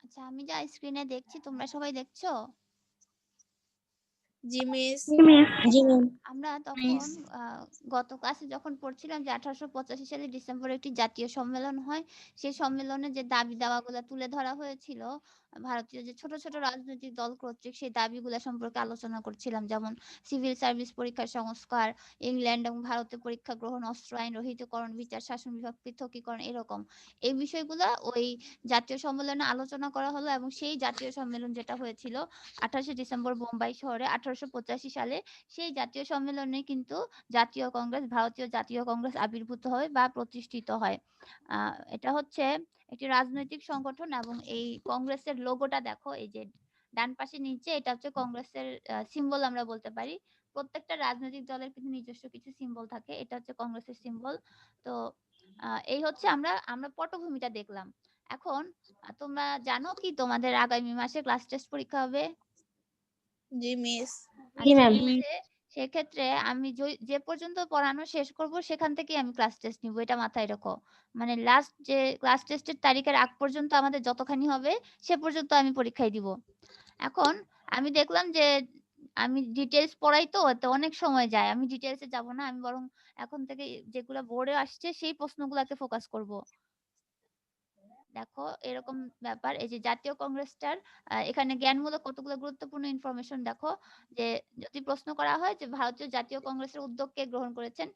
আচ্ছা, আমি যা স্ক্রিনে দেখছি তোমরা সবাই দেখছো? জি মিস। আমরা তখন গত ক্লাসে যখন পড়ছিলাম যে 1885 সালে ডিসেম্বরে একটি জাতীয় সম্মেলন হয়, সেই সম্মেলনে যে দাবি দাওয়াগুলো তুলে ধরা হয়েছিল ভারতীয় যে ছোট ছোট রাজনৈতিক দল কর্তৃক, সেই দাবিগুলো সম্পর্কে আলোচনা করছিলাম। যেমন সিভিল সার্ভিস পরীক্ষার সংস্কার, ইংল্যান্ড এবং ভারতে পরীক্ষা গ্রহণ, অস্ত্র আইন রহিতকরণ, বিচার শাসন বিভাগ পৃথকীকরণ, এরকম এই বিষয়গুলো ওই জাতীয় সম্মেলনে আলোচনা করা হলো। এবং সেই জাতীয় সম্মেলন যেটা হয়েছিল 28শে ডিসেম্বর বোম্বাই শহরে 1885 সালে, সেই জাতীয় সম্মেলনে কিন্তু জাতীয় কংগ্রেস, ভারতীয় জাতীয় কংগ্রেস আবির্ভূত হয় বা প্রতিষ্ঠিত হয়। এটা হচ্ছে একটি রাজনৈতিক সংগঠন এবং এই কংগ্রেসের লোগোটা দেখো, এই যে ডান পাশে নিচে, এটা হচ্ছে কংগ্রেসের সিম্বল আমরা বলতে পারি। প্রত্যেকটা রাজনৈতিক দলের কিন্তু নিজস্ব কিছু সিম্বল থাকে, এটা হচ্ছে কংগ্রেসের সিম্বল। তো এই হচ্ছে আমরা আমরা পটভূমিটা দেখলাম। এখন তোমরা জানো কি তোমাদের আগামী মাসে ক্লাস টেস্ট পরীক্ষা হবে? জি মিস। আচ্ছা, সেক্ষেত্রে আমি যে পর্যন্ত পড়ানো শেষ করব সেখান থেকেই আমি ক্লাস টেস্ট নিব, এটা মাথায় রেখো। মানে লাস্ট যে ক্লাস টেস্টের তারিখের আগ পর্যন্ত আমাদের যতখানি হবে সে পর্যন্ত আমি পরীক্ষায় দিব। এখন আমি দেখলাম যে আমি ডিটেলস পড়াই, তো এতে অনেক সময় যায়, আমি ডিটেলসে যাব না, আমি বরং এখন থেকে যেগুলো বোর্ডে আসছে সেই প্রশ্নগুলোকে ফোকাস করব। দেখো এরকম ব্যাপার, এই যে জাতীয় কংগ্রেসটার এখানে জ্ঞানমূলক কতগুলো গুরুত্বপূর্ণ ইনফরমেশন দেখো। যে যদি প্রশ্ন করা হয় যে ভারতীয় জাতীয় কংগ্রেসের উদ্যোগ কে গ্রহণ করেছেন,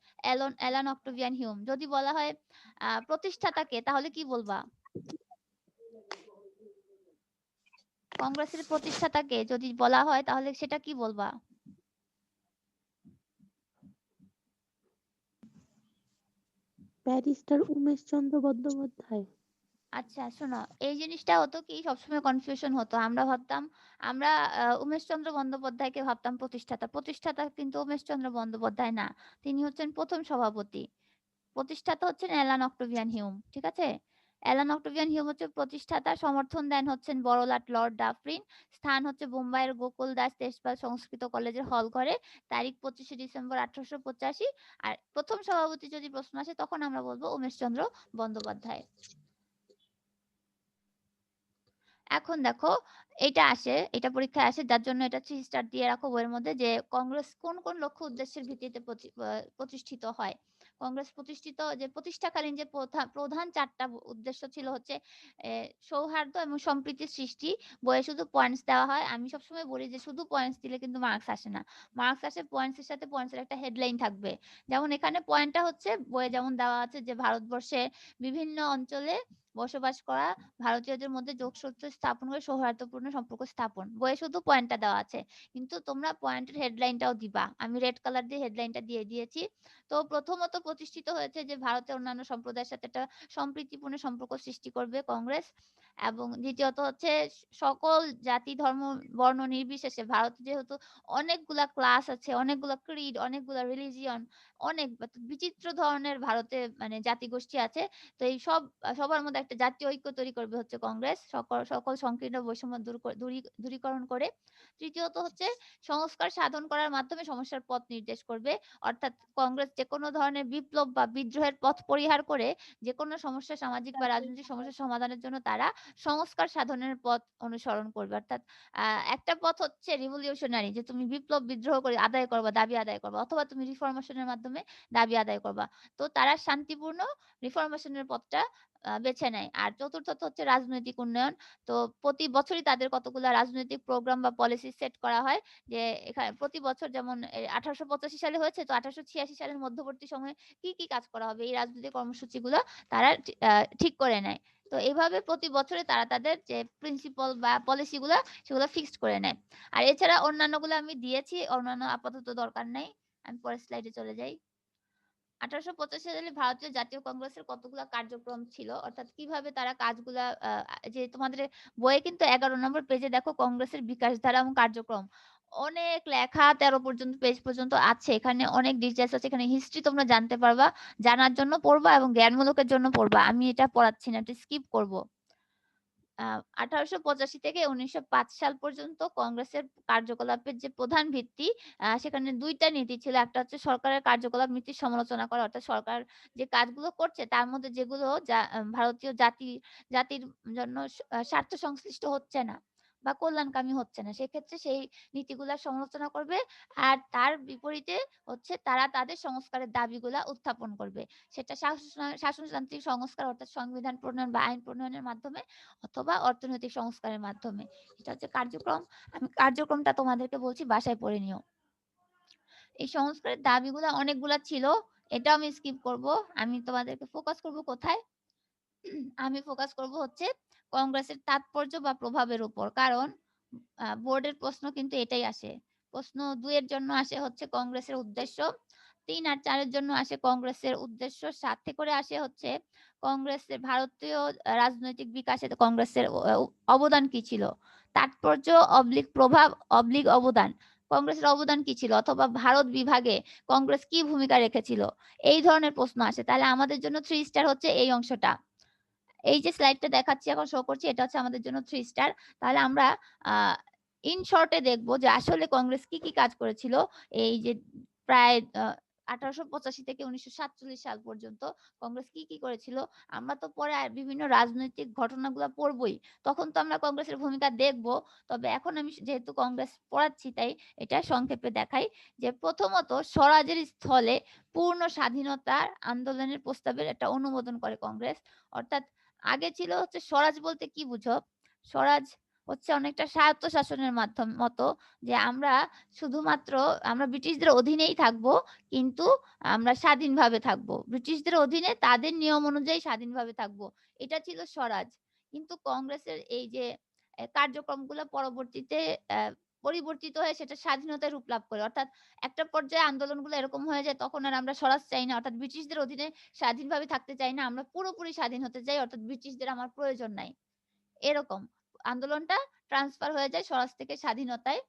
অ্যালান অক্টোভিয়ান হিউম। যদি বলা হয় প্রতিষ্ঠাতা কে, তাহলে কি বলবা? কংগ্রেসের প্রতিষ্ঠাতা কে যদি বলা হয় তাহলে সেটা কি বলবা? ব্যারিস্টার উমেশচন্দ্র বন্দ্যোপাধ্যায়। আচ্ছা শোনো, এই জিনিসটা হতো কি, সবসময় কনফিউশন হতো। আমরা ভাবতাম, আমরা উমেশচন্দ্র বন্দ্যোপাধ্যায়কে ভাবতাম প্রতিষ্ঠাতা। প্রতিষ্ঠাতা কিন্তু উমেশচন্দ্র বন্দ্যোপাধ্যায় না, তিনি হচ্ছেন প্রথম সভাপতি। প্রতিষ্ঠাতা হচ্ছেন অ্যালান অক্টোভিয়ান হিউম, ঠিক আছে? অ্যালান অক্টোভিয়ান হিউম হচ্ছে প্রতিষ্ঠাতা। সমর্থন দেন হচ্ছেন বড়লাট লর্ড ডাফরিন। স্থান হচ্ছে বোম্বাইয়ের গোকুল দাস তেজপাল সংস্কৃত কলেজের হল ঘরে। তারিখ 25শে ডিসেম্বর 1885। আর প্রথম সভাপতি যদি প্রশ্ন আসে তখন আমরা বলবো উমেশচন্দ্র বন্দ্যোপাধ্যায়। এখন দেখো, এটা পরীক্ষায় আসে, যার জন্য এটা 3 স্টার দিয়ে রাখো বইয়ের মধ্যে, যে কংগ্রেস কোন কোন লক্ষ্য উদ্দেশ্যের ভিত্তিতে প্রতিষ্ঠিত হয়। কংগ্রেস প্রতিষ্ঠাকালীন যে প্রধান 4টা উদ্দেশ্য ছিল হচ্ছে সৌহার্দ্য এবং সম্প্রীতির সৃষ্টি। বইয়ে শুধু পয়েন্টস দেওয়া হয়, আমি সবসময় বলি যে শুধু পয়েন্টস দিলে কিন্তু মার্কস আসে না। মার্কস আসে পয়েন্টসের সাথে, পয়েন্টসের একটা হেডলাইন থাকবে। যেমন এখানে পয়েন্টটা হচ্ছে বইয়ে যেমন দেওয়া আছে যে ভারতবর্ষে বিভিন্ন অঞ্চলে বসবাস করা ভারতীয়দের মধ্যে যোগসূত্র স্থাপন করে সৌহার্দ্যপূর্ণ সম্পর্ক স্থাপন। বইয়ে শুধু পয়েন্টটা দেওয়া আছে, কিন্তু তোমরা পয়েন্টের হেডলাইনটাও দিবা। আমি রেড কালার দিয়ে হেডলাইনটা দিয়ে দিয়েছি। তো প্রথমত প্রতিষ্ঠিত হয়েছে যে ভারতের অন্যান্য সম্প্রদায়ের সাথে একটা সম্প্রীতিপূর্ণ সম্পর্ক সৃষ্টি করবে কংগ্রেস। এবং দ্বিতীয়ত হচ্ছে সকল জাতি ধর্ম বর্ণ নির্বিশেষে, ভারতে যেহেতু অনেকগুলা ক্লাস আছে, অনেকগুলা ক্রিড, অনেকগুলা রিলিজিয়ন, অনেক বিচিত্র ধরনের ভারতে মানে জাতিগোষ্ঠী আছে। তো এই সবার মধ্যে একটা জাতীয় ঐক্য তৈরি করবে হচ্ছে কংগ্রেস, সকল সকল সংকীর্ণ বৈষম্য দূরীকরণ করে। তৃতীয়ত হচ্ছে সংস্কার সাধন করার মাধ্যমে সমস্যার পথ নির্দেশ করবে। অর্থাৎ কংগ্রেস যে কোনো ধরনের বিপ্লব বা বিদ্রোহের পথ পরিহার করে যে কোনো সমস্যা, সামাজিক বা রাজনৈতিক সমস্যা সমাধানের জন্য তারা সংস্কার সাধনের পথ অনুসরণ করবে। অর্থাৎ একটা পথ হচ্ছে রিভলিউশনারি, যে তুমি বিপ্লব বিদ্রোহ করে আদায় করবা, দাবি আদায় করবা, অথবা তুমি রিফরমেশনের মাধ্যমে দাবি আদায় করবা। তো তারা শান্তিপূর্ণ রিফরমেশনের পথটা বেছে নেয়। আর চতুর্থত হচ্ছে রাজনৈতিক উন্নয়ন। তো প্রতি বছরই তাদের কতগুলা রাজনৈতিক প্রোগ্রাম বা পলিসি সেট করা হয়। যে প্রতি বছর যেমন ১৮৮৫ সালে হয়েছে, তো ১৮৮৬ সালের মধ্যবর্তী সময়ে কি কাজ করা হবে এই রাজনৈতিক কর্মসূচিগুলো তারা ঠিক করে নেয়। তো এভাবে প্রতি বছরে তারা তাদের যে প্রিন্সিপাল বা পলিসি গুলা সেগুলো ফিক্সড করে নেয়। আর এছাড়া অন্যান্যগুলো আমি দিয়েছি। অন্যান্য আপাতত দরকার নাই। আমি পরের স্লাইডে চলে যাই। ১৮৮৫ সালে ভারতীয় জাতীয় কংগ্রেসের কতগুলা কার্যক্রম ছিল। অর্থাৎ কিভাবে তারা কাজগুলা যে তোমাদের বইয়ে কিন্তু ১১ নম্বর পেজে দেখো কংগ্রেসের বিকাশধারা এবং কার্যক্রম। অনেক লেখা ১৩ পর্যন্ত পেজ পর্যন্ত আছে। এখানে অনেক ডিটেইলস আছে। এখানে হিস্ট্রি তোমরা জানতে পারবা। জানার জন্য পড়বা এবং জ্ঞানমূলকের জন্য পড়বা। আমি এটা পড়াচ্ছি না, এটা স্কিপ করব। আ ১৮৮৫ থেকে ১৯০৫ সাল পর্যন্ত কংগ্রেসের কার্যকলাপের যে প্রধান ভিত্তি, সেখানে ২ টা নীতি ছিল। একটা হচ্ছে সরকারের কার্যকলাপ নীতির সমালোচনা করা। অর্থাৎ সরকার যে কাজগুলো করছে তার মধ্যে যেগুলো ভারতীয় জাতির জন্য স্বার্থ সংশ্লিষ্ট হচ্ছে না বা কল্যাণকামী হচ্ছে না। সেক্ষেত্রে সেই নীতিগুলার সমালোচনা করবে। আর তার বিপরীতে হচ্ছে তারা তাদের সংস্কারের দাবিগুলা উত্থাপন করবে। সেটা শাসনতান্ত্রিক সংস্কার অর্থাৎ সংবিধান প্রণয়ন বা আইন প্রণয়নের মাধ্যমে অথবা অর্থনৈতিক সংস্কারের মাধ্যমে। এটা হচ্ছে কার্যক্রম। আমি কার্যক্রমটা তোমাদেরকে বলছি, বাসায় পড়ে নিও। এই সংস্কারের দাবিগুলা অনেকগুলা ছিল। এটাও আমি স্কিপ করব। আমি তোমাদেরকে ফোকাস করব কোথায়? আমি ফোকাস করব হচ্ছে কংগ্রেসের তাৎপর্য বা প্রভাবের উপর। কারণ বোর্ডের প্রশ্ন কিন্তু এটাই আসে। প্রশ্ন ২ এর জন্য আসে হচ্ছে কংগ্রেসের উদ্দেশ্য। ৩ আর ৪ এর জন্য আসে কংগ্রেসের উদ্দেশ্য। সাথে করে আসে হচ্ছে কংগ্রেসের ভারতীয় রাজনৈতিক বিকাশে কংগ্রেসের অবদান কি ছিল? তাৎপর্য প্রভাব অবদান। কংগ্রেসের অবদান কি ছিল? অথবা ভারত বিভাগে কংগ্রেস কি ভূমিকা রেখেছিল? এই ধরনের প্রশ্ন আসে। তাহলে আমাদের জন্য 3 স্টার হচ্ছে এই অংশটা। এই যে স্লাইডটা দেখাচ্ছি এখন শো করছি এটা হচ্ছে আমাদের জন্য 3 স্টার। তাহলে আমরা আ ইন শর্ট এ দেখব যে আসলে কংগ্রেস কি কাজ করেছিল। এই যে প্রায় ১৮৮৫ থেকে ১৯৪৭ সাল পর্যন্ত কংগ্রেস কি করেছিল। আমরা তো পরে আর বিভিন্ন রাজনৈতিক ঘটনাগুলা পড়বই। তখন তো আমরা কংগ্রেসের ভূমিকা দেখব। তবে এখন আমি যেহেতু কংগ্রেস পড়াচ্ছি তাই এটা সংক্ষেপে দেখাই যে প্রথমত স্বরাজের স্থলে পূর্ণ স্বাধীনতার আন্দোলনের প্রস্তাবের একটা অনুমোদন করে কংগ্রেস। অর্থাৎ আগে ছিল হচ্ছে স্বরাজ বলতে কি বুঝো? স্বরাজ হচ্ছে অনেকটা স্বায়ত্তশাসনের মতো যে শুধুমাত্র আমরা ব্রিটিশদের অধীনেই থাকবো, কিন্তু আমরা স্বাধীনভাবে থাকবো। ব্রিটিশদের অধীনে তাদের নিয়ম অনুযায়ী স্বাধীনভাবে থাকবো। এটা ছিল স্বরাজ। কিন্তু কংগ্রেসের এই যে কার্যক্রমগুলো পরবর্তীতে অ্যা পরিবর্তিত হয়ে সেটা স্বাধীনতায় রূপ লাভ করে। অর্থাৎ একটা পর্যায়ে আন্দোলনগুলো এরকম হয়ে যায় তখন আর আমরা স্বরাজ চাই না। অর্থাৎ ব্রিটিশদের অধীনে স্বাধীনভাবে থাকতে চাই না। আমরা পুরোপুরি স্বাধীন হতে চাই। অর্থাৎ ব্রিটিশদের আমার প্রয়োজন নাই। এরকম। আন্দোলনটা ট্রান্সফার হয়ে যায় স্বরাজ থেকে স্বাধীনতায়।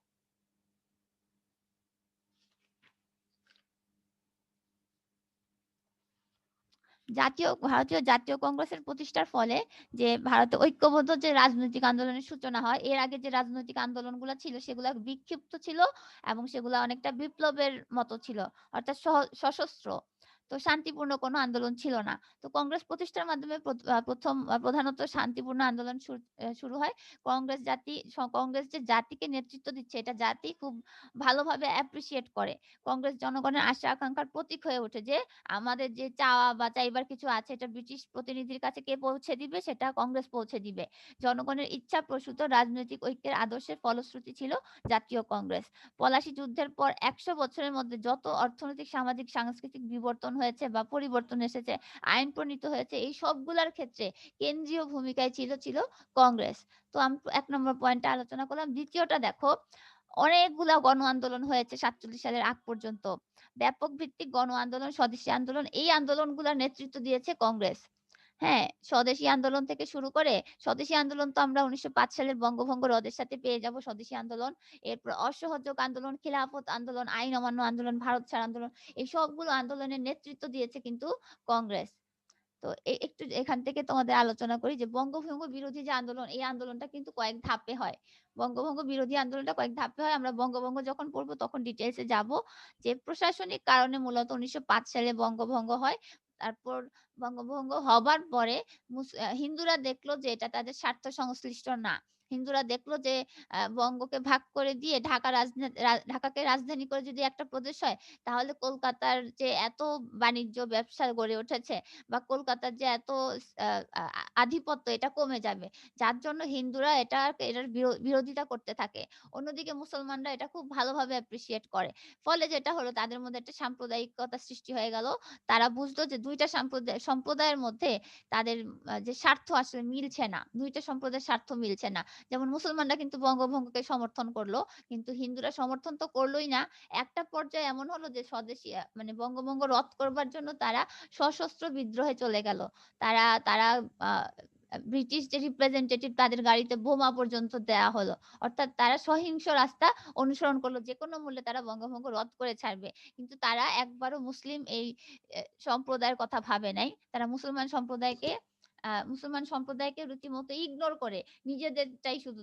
ভারতীয় জাতীয় কংগ্রেসের প্রতিষ্ঠার ফলে যে ভারতে ঐক্যবদ্ধ যে রাজনৈতিক আন্দোলনের সূচনা হয়, এর আগে যে রাজনৈতিক আন্দোলনগুলা ছিল সেগুলা বিক্ষিপ্ত ছিল এবং সেগুলা অনেকটা বিপ্লবের মতো ছিল। অর্থাৎ সশস্ত্র। তো শান্তিপূর্ণ কোনো আন্দোলন ছিল না। তো কংগ্রেস প্রতিষ্ঠার মাধ্যমে প্রথম প্রধানত শান্তিপূর্ণ আন্দোলন শুরু হয়। কংগ্রেস যে জাতিকে নেতৃত্ব দিচ্ছে এটা জাতি খুব ভালোভাবে অ্যাপ্রিশিয়েট করে। কংগ্রেস জনগণের আশা আকাঙ্ক্ষার প্রতীক হয়ে ওঠে যে আমাদের যে চাওয়া বা চাইবার কিছু আছে এটা ব্রিটিশ প্রতিনিধির কাছে কে পৌঁছে দিবে সেটা কংগ্রেস পৌঁছে দিবে। জনগণের ইচ্ছা প্রসূত রাজনৈতিক ঐক্যের আদর্শের ফলশ্রুতি ছিল জাতীয় কংগ্রেস। পলাশী যুদ্ধের পর ১০০ বছরের মধ্যে যত অর্থনৈতিক, সামাজিক, সাংস্কৃতিক বিবর্তন হয়েছে বা পরিবর্তন এসেছে, আইন প্রণীত হয়েছে এই সবগুলার ক্ষেত্রে কেন্দ্রীয় ভূমিকায় ছিল কংগ্রেস। তো আমি ১ নম্বর পয়েন্টটা আলোচনা করলাম। দ্বিতীয়টা দেখো, অনেকগুলা গণ আন্দোলন হয়েছে ৪৭ সালের আগ পর্যন্ত। ব্যাপক ভিত্তিক গণ আন্দোলন, স্বদেশী আন্দোলন এই আন্দোলনগুলার নেতৃত্ব দিয়েছে কংগ্রেস। হ্যাঁ, স্বদেশী আন্দোলন থেকে শুরু করে স্বদেশী আন্দোলন তো আমরা ১৯০৫ সালের বঙ্গভঙ্গ রদের সাথে পেয়ে যাব স্বদেশী আন্দোলন। এরপর অসহযোগ আন্দোলন, খিলাফত আন্দোলন, আইন অমান্য আন্দোলন, ভারত ছাড় আন্দোলন এই সবগুলো আন্দোলনের নেতৃত্ব দিয়েছে কিন্তু কংগ্রেস। তো একটু এখান থেকে তোমাদের আলোচনা করি যে বঙ্গভঙ্গ বিরোধী যে আন্দোলন এই আন্দোলনটা কিন্তু কয়েক ধাপে হয়। বঙ্গভঙ্গ বিরোধী আন্দোলনটা কয়েক ধাপে হয়। আমরা বঙ্গভঙ্গ যখন পড়বো তখন ডিটেইলস এ যাব। যে প্রশাসনিক কারণে মূলত ১৯০৫ সালে বঙ্গভঙ্গ হয়। তারপর বঙ্গভঙ্গ হবার পরে হিন্দুরা দেখলো যে এটা তাদের স্বার্থ সংশ্লিষ্ট না। হিন্দুরা দেখলো যে বঙ্গকে ভাগ করে দিয়ে ঢাকাকে রাজধানী করে যদি একটা প্রদেশ হয়, তাহলে কলকাতার যে এত বাণিজ্য ব্যবসা গড়ে উঠেছে বা কলকাতার যে এত আ আ আধিপত্য এটা কমে যাবে। যার জন্য হিন্দুরা এটার বিরোধিতা করতে থাকে। অন্যদিকে মুসলমানরা এটা খুব ভালোভাবে অ্যাপ্রিশিয়েট করে। ফলে যেটা হলো তাদের মধ্যে একটা সাম্প্রদায়িকতা সৃষ্টি হয়ে গেল। তারা বুঝলো যে ২ টা সম্প্রদায়ের মধ্যে তাদের যে স্বার্থ আসলে মিলছে না। ২ টা সম্প্রদায়ের স্বার্থ মিলছে না। যেমন মুসলমানরা কিন্তু বঙ্গভঙ্গকে সমর্থন করল। কিন্তু হিন্দুরা সমর্থন তো করলই না। একটা পর্যায়ে এমন হলো যে স্বদেশী মানে বঙ্গভঙ্গ রদ করবার জন্য তারা সশস্ত্র বিদ্রোহে চলে গেল। তারা তারা আ ব্রিটিশ যে রিপ্রেজেন্টেটিভ তাদের গাড়িতে বোমা পর্যন্ত দেয়া হলো। অর্থাৎ তারা সহিংস রাস্তা অনুসরণ করলো। যেকোনো মূল্যে তারা বঙ্গভঙ্গ রদ করে ছাড়বে। কিন্তু তারা একবারও মুসলিম এই সম্প্রদায়ের কথা ভাবে নাই। তারা মুসলমান সম্প্রদায়কে রীতিমতো ইগনোর করে নিজেদেরটাই শুধু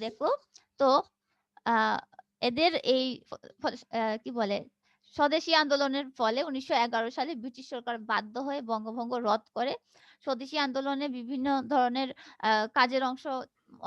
দেখলো। তো আ এদের এই ফ ফ কি বলে স্বদেশী আন্দোলনের ফলে ১৯১১ সালে ব্রিটিশ সরকার বাধ্য হয়ে বঙ্গভঙ্গ রদ করে। স্বদেশী আন্দোলনে বিভিন্ন ধরনের কাজের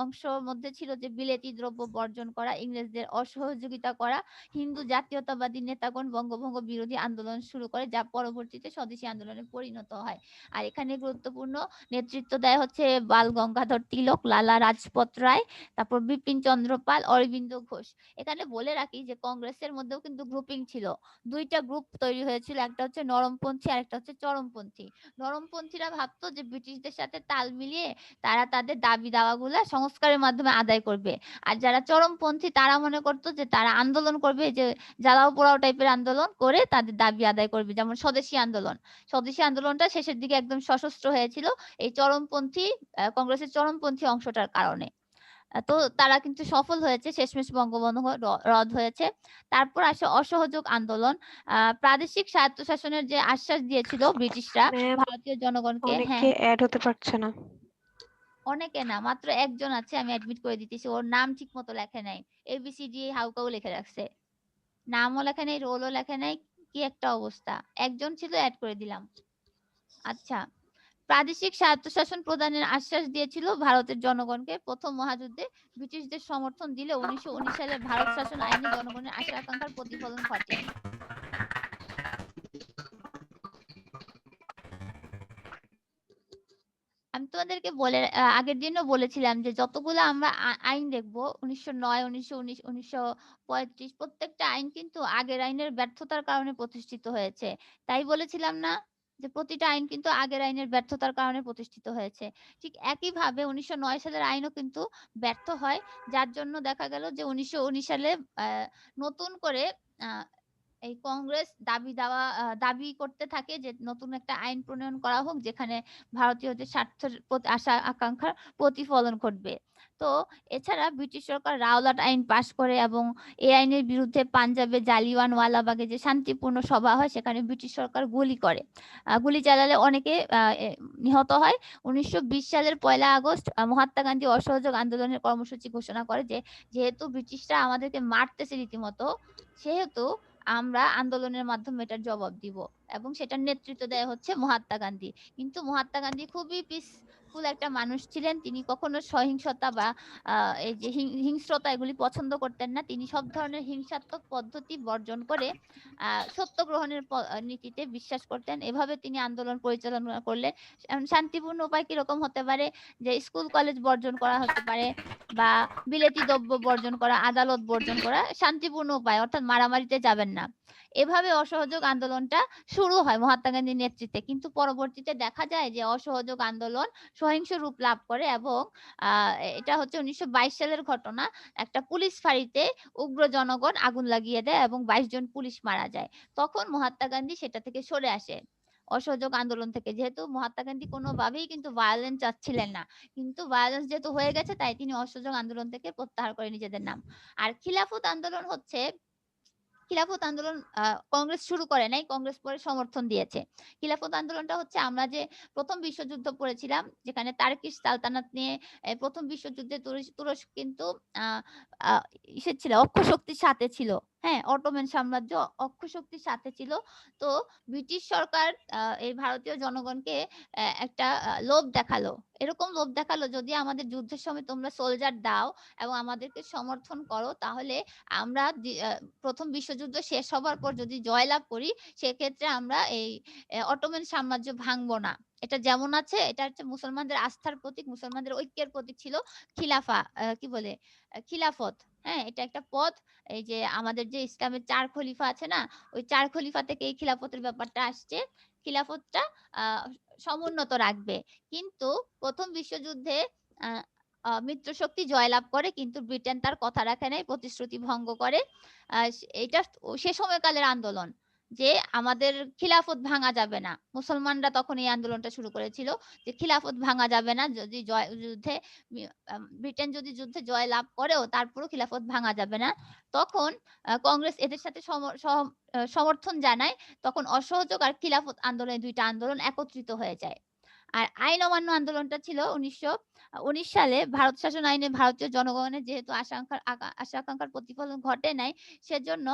অংশর মধ্যে ছিল যে বিলেতি দ্রব্য বর্জন করা, ইংরেজদের অসহযোগিতা করা। হিন্দু জাতীয়তাবাদী নেতাগণ বঙ্গভঙ্গ বিরোধী আন্দোলন শুরু করে, যা পরবর্তীতে স্বদেশী আন্দোলনে পরিণত হয়। আর এখানে গুরুত্বপূর্ণ নেতৃত্ব দেয় হচ্ছে বাল গঙ্গাধর তিলক, লালা রাজপথ রায়, তারপর বিপিন চন্দ্র পাল, অরবিন্দ ঘোষ। এখানে বলে রাখি যে কংগ্রেসের মধ্যেও কিন্তু গ্রুপিং ছিল। ২ টা গ্রুপ তৈরি হয়েছিল। একটা হচ্ছে নরমপন্থী আরেকটা হচ্ছে চরমপন্থী। নরমপন্থীরা ভাবতো যে ব্রিটিশদের সাথে তাল মিলিয়ে তারা তাদের দাবি দাওয়াগুলা সংস্কারের মাধ্যমে আদায় করবে। আর যারা চরমপন্থী তারা মনে করতো যে তারা আন্দোলন করবে, যে জ্বালাও পোড়াও টাইপের আন্দোলন করে তাদের দাবি আদায় করবে। যেমন স্বদেশী আন্দোলন। স্বদেশী আন্দোলনটা শেষের দিকে একদম সশস্ত্র হয়েছিল এই কংগ্রেসের চরমপন্থী অংশটার কারণে। তো তারা কিন্তু সফল হয়েছে। শেষমেশ বঙ্গবন্ধু রদ হয়েছে। তারপর আসে অসহযোগ আন্দোলন। প্রাদেশিক স্বায়ত্তশাসনের যে আশ্বাস দিয়েছিল ব্রিটিশরা ম্যাম, ভারতীয় জনগণকে। হ্যাঁ, অনেকে এড হতে পারছে না। অনেকে না, মাত্র একজন আছে, আমি এডমিট করে দিতেছি। ওর নাম ঠিকমতো লেখে নাই। ABCD হাউকাউ লিখে রাখছে। নামও লেখে নাই, রোলও লেখে নাই। কি একটা অবস্থা। একজন ছিল, এড করে দিলাম। আচ্ছা। প্রাদেশিক স্বায়ত্তশাসন প্রদানের আশ্বাস দিয়েছিল ভারতের জনগণকে। প্রথম মহাযুদ্ধে ব্রিটিশদের সমর্থন দিলেও ১৯১৯ সালের ভারত শাসন আইনে জনগণের আশা আকাঙ্ক্ষার প্রতিফলন ঘটেনি। আমি তোমাদেরকে আগের দিনও বলেছিলাম যে যতগুলো আমরা আইন দেখবো ১৯০৯, ১৯১৯, ১৯৩৫ প্রত্যেকটা আইন কিন্তু আগের আইনের ব্যর্থতার কারণে প্রতিষ্ঠিত হয়েছে। তাই বলেছিলাম না? যে প্রতিটা আইন কিন্তু আগের আইনের ব্যর্থতার কারণে প্রতিষ্ঠিত হয়েছে। ঠিক একইভাবে ১৯০৯ সালের আইনও কিন্তু ব্যর্থ হয়। যার জন্য দেখা গেল যে ১৯১৯ সালে আ নতুন করে আ এই কংগ্রেস দাবি করতে থাকে যে নতুন একটা আইন প্রণয়ন করা হোক, যেখানে ভারতীয়দের স্বার্থের আশা আকাঙ্ক্ষার প্রতিফলন ঘটবে। তো এছাড়া ব্রিটিশ সরকার রাওলাট আইন পাশ করে এবং এই আইনের বিরুদ্ধে পাঞ্জাবে জালিয়ানওয়ালাবাগে যে শান্তিপূর্ণ সভা হয় সেখানে ব্রিটিশ সরকার গুলি করে। গুলি চালালে অনেকে নিহত হয়। ১৯২০ সালের ১লা আগস্ট মহাত্মা গান্ধী অসহযোগ আন্দোলনের কর্মসূচি ঘোষণা করে যে যেহেতু ব্রিটিশরা আমাদেরকে মারতেছে রীতিমতো, সেহেতু আমরা আন্দোলনের মাধ্যমে এটার জবাব দিব, এবং সেটার নেতৃত্ব দেয় হচ্ছে মহাত্মা গান্ধী। কিন্তু মহাত্মা গান্ধী খুবই পিসফুল একটা মানুষ ছিলেন। তিনি কখনো সহিংসতা বা এই যে হিংস্রতা এগুলি পছন্দ করতেন না। তিনি সব ধরনের হিংসাত্মক পদ্ধতি বর্জন করে সত্যগ্রহণের নীতিতে বিশ্বাস করতেন। এভাবে তিনি আন্দোলন পরিচালনা করলেন। শান্তিপূর্ণ উপায় কিরকম হতে পারে? যে স্কুল কলেজ বর্জন করা হতে পারে, বা বিলেতি দ্রব্য বর্জন করা, আদালত বর্জন করা শান্তিপূর্ণ উপায়, অর্থাৎ মারামারিতে যাবেন না। এভাবে অসহযোগ আন্দোলনটা শুরু হয় মহাত্মা গান্ধীর নেতৃত্বে। কিন্তু পরবর্তীতে দেখা যায় যে অসহযোগ আন্দোলন সহিংস রূপ লাভ করে, এবং এটা হচ্ছে ১৯২২ সালের ঘটনা। একটা পুলিশ ফাঁড়িতে উগ্র জনগণ আগুন লাগিয়ে দেয় এবং ২২ জন পুলিশ মারা যায়। তখন মহাত্মা গান্ধী সেটা থেকে সরে আসে। অসহযোগ আন্দোলন থেকে। যেহেতু মহাত্মা গান্ধী কোনোভাবেই কিন্তু ভায়োলেন্স চাচ্ছিলেন না। কিন্তু ভায়োলেন্স যেহেতু হয়ে গেছে, তাই তিনি অসহযোগ আন্দোলন থেকে প্রত্যাহার করে নিজেদের নাম। আর খিলাফত আন্দোলন কংগ্রেস শুরু করে নাই, কংগ্রেস পরে সমর্থন দিয়েছে। খিলাফত আন্দোলনটা হচ্ছে আমরা যে প্রথম বিশ্বযুদ্ধ পড়েছিলাম, যেখানে তার্কিশ সালতানাত নিয়ে প্রথম বিশ্বযুদ্ধে তুরস্ক কিন্তু ইসের ছিল, অক্ষ শক্তির সাথে ছিল। হ্যাঁ, অটোমান সাম্রাজ্য অক্ষশক্তির সাথে ছিল। তো ব্রিটিশ সরকার এই ভারতীয় জনগণকে একটা লোভ দেখালো। এরকম লোভ দেখালো, যদি আমাদের যুদ্ধের সময় তোমরা সোলজার দাও এবং আমাদেরকে সমর্থন করো, তাহলে আমরা ১ম বিশ্বযুদ্ধ শেষ হবার পর যদি জয়লাভ করি, সেক্ষেত্রে আমরা এই অটোমান সাম্রাজ্য ভাঙবো না। এটা যেমন আছে, এটা হচ্ছে মুসলমানদের আস্থার প্রতীক, মুসলমানদের ঐক্যের প্রতীক ছিল খিলাফা, কি বলে? খিলাফত। হ্যাঁ? এটা একটা পথ। এই যে আমাদের যে ইসলামের ৪ খলিফা আছে না? ওই ৪ খলিফা থেকে এই খিলাফতের ব্যাপারটা আসছে। খিলাফতটা আ সমুন্নত রাখবে। কিন্তু ১ম বিশ্বযুদ্ধে আ আ মিত্রশক্তি জয়লাভ করে, কিন্তু ব্রিটেন তার কথা রাখে নাই, প্রতিশ্রুতি ভঙ্গ করে। এইটা সে সময়কালের আন্দোলন। যে আমাদের খিলাফত ভাঙা যাবে না। মুসলমানরা তখন এই আন্দোলনটা শুরু করেছিল যে খিলাফত ভাঙা যাবে না। যদি যুদ্ধে মি ব্রিটেন যদি যুদ্ধে জয়লাভ করেও তারপরেও খিলাফত ভাঙা যাবে না। তখন কংগ্রেস এদের সাথে সমর্থন জানায়। তখন অসহযোগ আর খিলাফত আন্দোলন, এই ২ টা আন্দোলন একত্রিত হয়ে যায়। আর আইন অমান্য আন্দোলনটা ছিল ১৯১৯ সালে ভারত শাসন আইনে ভারতীয় জনগণের যেহেতু আশা-আকাঙ্ক্ষার প্রতিফলন ঘটে নাই, সেজন্য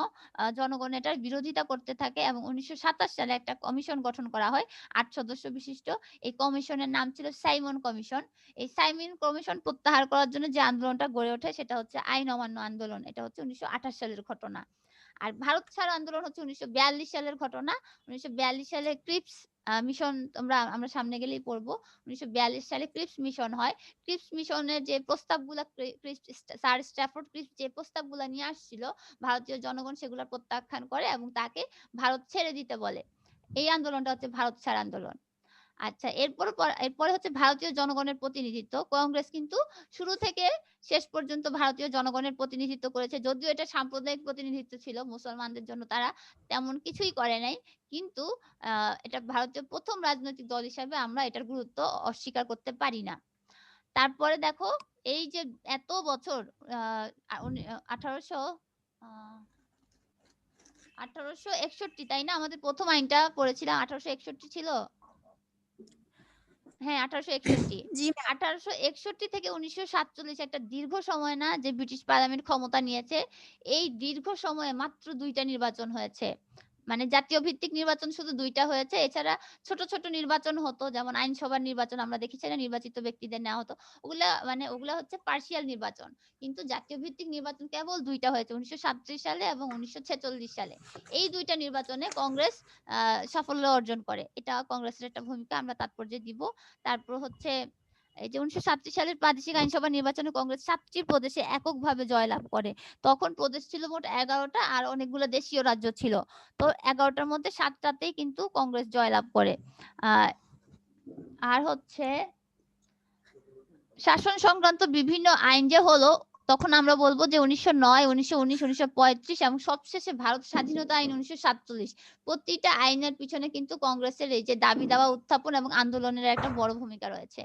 জনগণ এটার বিরোধিতা করতে থাকে এবং ১৯২৭ সালে একটা কমিশন গঠন করা হয় ৮ সদস্য বিশিষ্ট। এই কমিশনের নাম ছিল সাইমন কমিশন। এই সাইমন কমিশন প্রত্যাহার করার জন্য যে আন্দোলনটা গড়ে ওঠে, সেটা হচ্ছে আইন অমান্য আন্দোলন। এটা হচ্ছে ১৯২৮ সালের ঘটনা। আর ভারত ছাড়ো আন্দোলন হচ্ছে ১৯৪২ সালের ঘটনা। ১৯৪২ সালে ক্রিপস মিশন আমরা সামনে গেলেই পড়ব। ১৯৪২ সালে ক্রিপস মিশন হয়। ক্রিপস মিশনের যে প্রস্তাবগুলা স্যার স্ট্যাফোর্ড ক্রিপস যে প্রস্তাবগুলা নিয়ে আসছিল, ভারতীয় জনগণ সেগুলা প্রত্যাখ্যান করে এবং তাকে ভারত ছেড়ে দিতে বলে। এই আন্দোলনটা হচ্ছে ভারত ছাড় আন্দোলন। আচ্ছা, এরপরে হচ্ছে ভারতীয় জনগণের প্রতিনিধিত্ব। কংগ্রেস কিন্তু শুরু থেকে শেষ পর্যন্ত ভারতীয় জনগণের প্রতিনিধিত্ব করেছে। যদিও এটা সাম্প্রদায়িক প্রতিনিধিত্ব ছিল, মুসলমানদের জন্য তারা তেমন কিছুই করে নাই। কিন্তু এটা ভারতীয় ১ম রাজনৈতিক দল হিসাবে আমরা এটার গুরুত্ব অস্বীকার করতে পারি না। তারপরে দেখো, এই যে এত বছর আ আ উনি আ ১৮৬১, তাই না? আমাদের ১ম আইনটা পড়েছিলাম ১৮৬১ ছিল? হ্যাঁ, ১৮৬১। জি ম্যাম। ১৮৬১ থেকে ১৯৪৭, একটা দীর্ঘ সময় না যে ব্রিটিশ পার্লামেন্ট ক্ষমতা নিয়েছে। এই দীর্ঘ সময়ে মাত্র ২ টা নির্বাচন হয়েছে। মানে জাতীয় ভিত্তিক নির্বাচন শুধু ২ টা হয়েছে। এছাড়া ছোট, ছোট নির্বাচন হতো। যেমন আইনসভার নির্বাচন আমরা দেখেছি না, নির্বাচিত ব্যক্তিদের নেওয়া হতো। ওগুলা হচ্ছে পার্সিয়াল নির্বাচন। কিন্তু জাতীয় ভিত্তিক নির্বাচন কেবল ২ টা হয়েছে, ১৯৩৭ সালে এবং ১৯৪৬ সালে। এই ২ টা নির্বাচনে কংগ্রেস আ সাফল্য অর্জন করে। এটা কংগ্রেসের একটা ভূমিকা, আমরা তাৎপর্যে দিব। তারপর হচ্ছে এই যে ১৯৩৭ সালের প্রাদেশিক আইনসভা নির্বাচনে কংগ্রেস ৭ টি প্রদেশে এককভাবে জয়লাভ করে। তখন প্রদেশ ছিল মোট ১১ টা, আর অনেকগুলো দেশীয় রাজ্য ছিল। তো ১১ টার মধ্যে ৭ টাতেই কিন্তু কংগ্রেস জয়লাভ করে। আ আর হচ্ছে শাসন সংক্রান্ত বিভিন্ন আইন যে হলো, তখন আমরা বলব যে ১৯০৯, ১৯১৯, ১৯৩৫ এবং সবশেষে ভারত স্বাধীনতা আইন ১৯৪৭। প্রতিটা আইনের পিছনে কিন্তু কংগ্রেসের এই যে দাবি-দাওয়া উত্থাপন এবং আন্দোলনের একটা বড় ভূমিকা রয়েছে।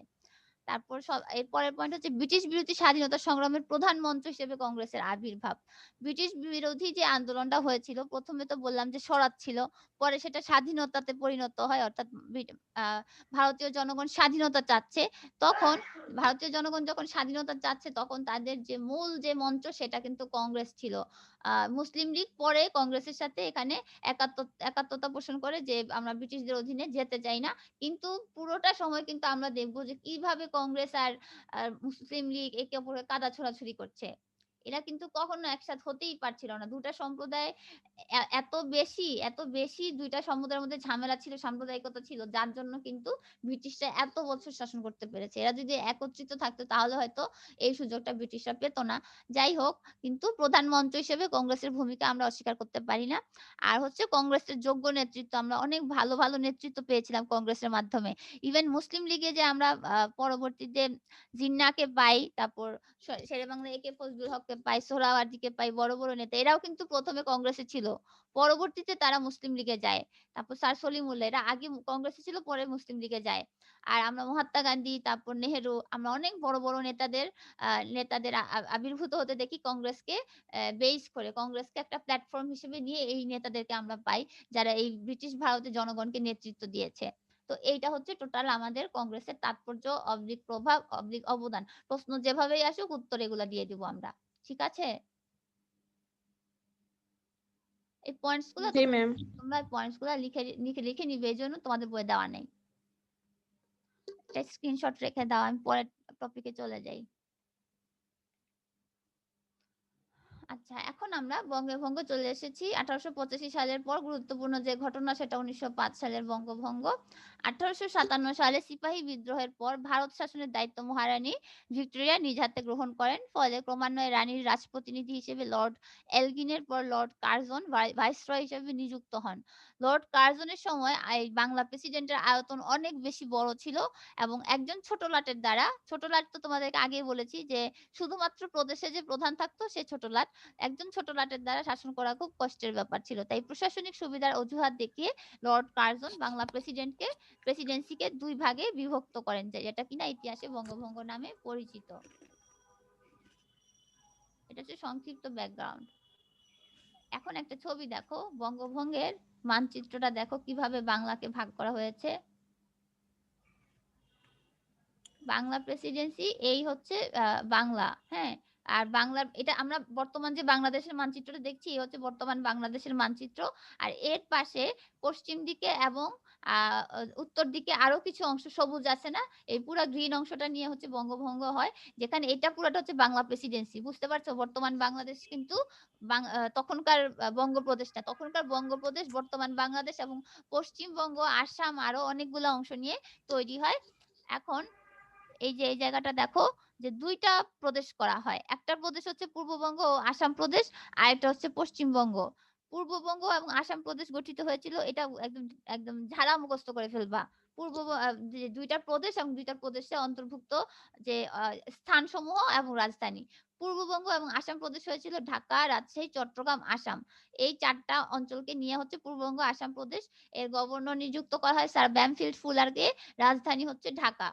তারপর এর পরের পয়েন্ট হচ্ছে ব্রিটিশ বিরোধী স্বাধীনতা সংগ্রামের প্রধান মঞ্চ হিসেবে কংগ্রেসের আবির্ভাব। ব্রিটিশ বিরোধী যে আন্দোলনটা হয়েছিল, ১ম এ তো বললাম যে স্বরাজ ছিল। পরে সেটা স্বাধীনতাতে পরিণত হয়। অর্থাৎ আ ভারতীয় জনগণ স্বাধীনতা চাচ্ছে। তখন ভারতীয় জনগণ যখন স্বাধীনতা চাচ্ছে, তখন তাদের যে মূল যে মঞ্চ, সেটা কিন্তু কংগ্রেস ছিল। মুসলিম লীগ পরে কংগ্রেসের সাথে এখানে একাত্মতা পোষণ করে যে আমরা ব্রিটিশদের অধীনে যেতে চাই না। কিন্তু পুরোটা সময় কিন্তু আমরা দেখব যে কিভাবে কংগ্রেস আর মুসলিম লীগ একে অপরের কাদা ছোড়াছুড়ি করছে। এরা কিন্তু কখনো একসাথে হতেই পারছিল না। ২ টা সম্প্রদায় এত বেশি ২ টা সম্প্রদায়ের মধ্যে ঝামেলা ছিল, সাম্প্রদায়িকতা ছিল, যার জন্য কিন্তু ব্রিটিশরা এত বছর শাসন করতে পেরেছে। এরা যদি একত্রিত থাকতো, তাহলে হয়তো এই সুযোগটা ব্রিটিশরা পেত না। যাই হোক, কিন্তু প্রধান মঞ্চ হিসেবে কংগ্রেসের ভূমিকা আমরা অস্বীকার করতে পারি না। আর হচ্ছে কংগ্রেসের যোগ্য নেতৃত্ব, আমরা অনেক ভালো, ভালো নেতৃত্ব পেয়েছিলাম কংগ্রেসের মাধ্যমে। ইভেন মুসলিম লীগে যে আমরা পরবর্তীতে জিন্নাহকে পাই, তারপর শেরেবাংলা একে ফজলুল হককে পাই, সোহরাওয়ার্দীকে পাই, বড়, বড় নেতা। এরাও কিন্তু ১ম এ কংগ্রেসে ছিল। পরবর্তীতে তারা মুসলিম লীগে যায়। তারপর স্যার সলিমুল্লাহ, এরা আগে কংগ্রেসে ছিল, পরে মুসলিম লীগে যায়। আর আমরা মহাত্মা গান্ধী, তারপর নেহেরু, আমরা অনেক বড়, বড় নেতাদের আবির্ভূত হতে দেখি কংগ্রেসকে বেইস করে। কংগ্রেসকে একটা প্ল্যাটফর্ম হিসেবে নিয়ে এই নেতাদেরকে আমরা পাই, যারা এই ব্রিটিশ ভারতের জনগণকে নেতৃত্ব দিয়েছে। তো এইটা হচ্ছে টোটাল আমাদের কংগ্রেসের তাৎপর্য, প্রভাব, অবদান। প্রশ্ন যেভাবেই আসুক, উত্তর এগুলা দিয়ে দিব আমরা। ঠিক আছে? এই পয়েন্টস গুলো জি ম্যাম। তোমরা পয়েন্টস গুলো লিখে নিবে, এই জন্য তোমাদের বইয়ে দেওয়া নেই। একটা স্ক্রিনশট রেখে দাও, আমি পরের টপিকে চলে যাই। আচ্ছা, এখন আমরা বঙ্গভঙ্গ চলে এসেছি। 1885 সালের পর গুরুত্বপূর্ণ যে ঘটনা সেটা 1905 সালের বঙ্গভঙ্গ। 1857 সালে সিপাহী বিদ্রোহের পর ভারত শাসনের দায়িত্ব মহারানী ভিক্টোরিয়া নিজ হাতে গ্রহণ করেন। ফলে ক্রমান্বয়ে রানীর রাজপ্রতিনিধি হিসেবে লর্ড এলগিনের পর লর্ড কার্জন ভাইসরয় হিসেবে নিযুক্ত হন। লর্ড কার্জনের সময় এই বাংলা প্রেসিডেন্টের আয়তন অনেক বেশি বড় ছিল এবং একজন ছোট লাটের দ্বারা, ছোট লাট তো তোমাদেরকে আগেই বলেছি যে শুধুমাত্র প্রদেশে যে প্রধান থাকতো সে ছোট লাট, একজন ছোট লাটের দ্বারা শাসন করা খুব কষ্টের ব্যাপার ছিল। তাই প্রশাসনিক সুবিধার অজুহাত দেখিয়ে লর্ড কার্জন বাংলা প্রেসিডেন্সিকে দুই ভাগে বিভক্ত করেন, যেটা কিনা ইতিহাসে বঙ্গভঙ্গ নামে পরিচিত। এটা হচ্ছে সংক্ষিপ্ত ব্যাকগ্রাউন্ড। এখন একটা ছবি দেখো, বঙ্গভঙ্গের মানচিত্রটা দেখো কিভাবে বাংলাকে ভাগ করা হয়েছে। বাংলা প্রেসিডেন্সি এই হচ্ছে বাংলা, হ্যাঁ। আর বাংলার এটা আমরা বর্তমান যে বাংলাদেশের মানচিত্রটা দেখছি এই হচ্ছে বর্তমান বাংলাদেশের মানচিত্র। আর এর পাশে পশ্চিম দিকে এবং উত্তর দিকে আরো কিছু অংশ সবুজ আছে না, এই পুরো গ্রিন অংশটা নিয়ে হচ্ছে বঙ্গভঙ্গ হয়, যেখানে এটা পুরোটা হচ্ছে বাংলা প্রেসিডেন্সি। বুঝতে পারছো, বর্তমান বাংলাদেশ কিন্তু তখনকার বঙ্গপ্রদেশ না, তখনকার বঙ্গপ্রদেশ বর্তমান বাংলাদেশ এবং পশ্চিমবঙ্গ, আসাম আরো অনেকগুলো অংশ নিয়ে তৈরি হয়। এখন এই যে এই জায়গাটা দেখো যে দুইটা প্রদেশ করা হয়, একটা প্রদেশ হচ্ছে পূর্ববঙ্গ ও আসাম প্রদেশ, আর একটা হচ্ছে পশ্চিমবঙ্গ। পূর্ববঙ্গ এবং আসাম প্রদেশ গঠিত হয়েছিল, এটা একদম একদম ঝাড়া মুখস্থ করে ফেলবা। যে দুইটা প্রদেশ এবং দুইটা প্রদেশে অন্তর্ভুক্ত যে স্থানসমূহ এবং রাজধানী। পূর্ববঙ্গ এবং আসাম প্রদেশ হয়েছিল ঢাকা, রাজশাহী, চট্টগ্রাম, আসাম। এই চারটা অঞ্চলকে নিয়ে হচ্ছে পূর্ববঙ্গ আসাম প্রদেশ। এর গভর্নর নিযুক্ত করা হয় স্যার ব্যামফিল্ড ফুলারকে, রাজধানী হচ্ছে ঢাকা।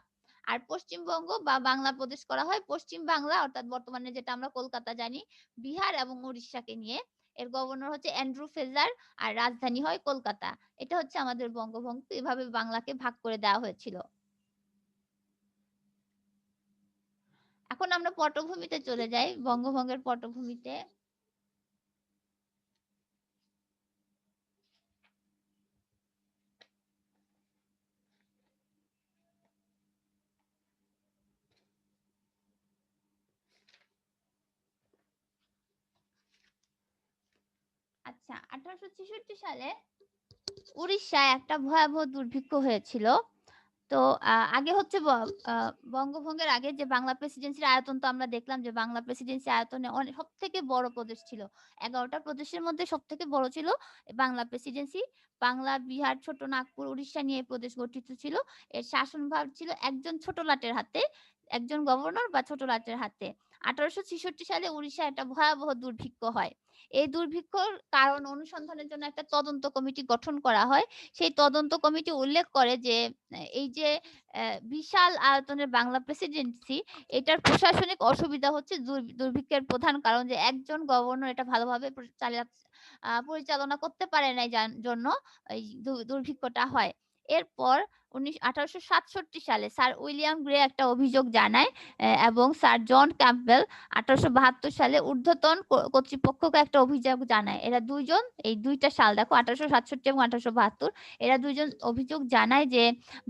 আর পশ্চিমবঙ্গ বা বাংলা প্রদেশ করা হয় পশ্চিম বাংলা, অর্থাৎ বর্তমানে যেটা আমরা কলকাতা জানি, বিহার এবং উড়িষ্যাকে নিয়ে। এর গভর্নর হচ্ছে অ্যান্ড্রু ফ্রেজার আর রাজধানী হয় কলকাতা। এটা হচ্ছে আমাদের বঙ্গভঙ্গ, এভাবে বাংলাকে ভাগ করে দেওয়া হয়েছিল। এখন আমরা পটভূমিতে চলে যাই, বঙ্গভঙ্গের পটভূমিতে। আচ্ছা, 1866 সালে উড়িষ্যায় একটা ভয়াবহ দুর্ভিক্ষ হয়েছিল। তো আগে হচ্ছে বঙ্গভঙ্গের আগে যে বাংলা প্রেসিডেন্সির আয়তন তো আমরা দেখলাম যে বাংলা প্রেসিডেন্সি আয়তনে সব থেকে বড় প্রদেশ ছিল, 11টা প্রদেশের মধ্যে সব থেকে বড় ছিল বাংলা প্রেসিডেন্সি। বাংলা, বিহার, ছোট নাগপুর, উড়িষ্যা নিয়ে এই প্রদেশ গঠিত ছিল। এর শাসনভার ছিল একজন ছোট লাটের হাতে, একজন গভর্নর বা ছোট লাটের হাতে। 1866 সালে উড়িষ্যায় একটা ভয়াবহ দুর্ভিক্ষ হয়। এই দুর্ভিক্ষর কারণ অনুসন্ধানের জন্য একটা তদন্ত কমিটি গঠন করা হয়। সেই তদন্ত কমিটি উল্লেখ করে যে এই যে বিশাল আয়তনের বাংলা প্রেসিডেন্সি, এটার প্রশাসনিক অসুবিধা হচ্ছে দুর্ভিক্ষের প্রধান কারণ, যে একজন গভর্নর এটা ভালোভাবে পরিচালনা করতে পারে না, যার জন্য এই দুর্ভিক্ষটা হয়। এরপর 1867 সালে স্যার উইলিয়াম গ্রে একটা অভিযোগ জানায় এবং স্যার জন ক্যাম্পবেল 1872 সালে ঊর্ধ্বতন কর্তৃপক্ষকে একটা অভিযোগ জানায়। এরা দুইজন, এই দুইটা সাল দেখো 1867 এবং 1872, এরা দুইজন অভিযোগ জানায় যে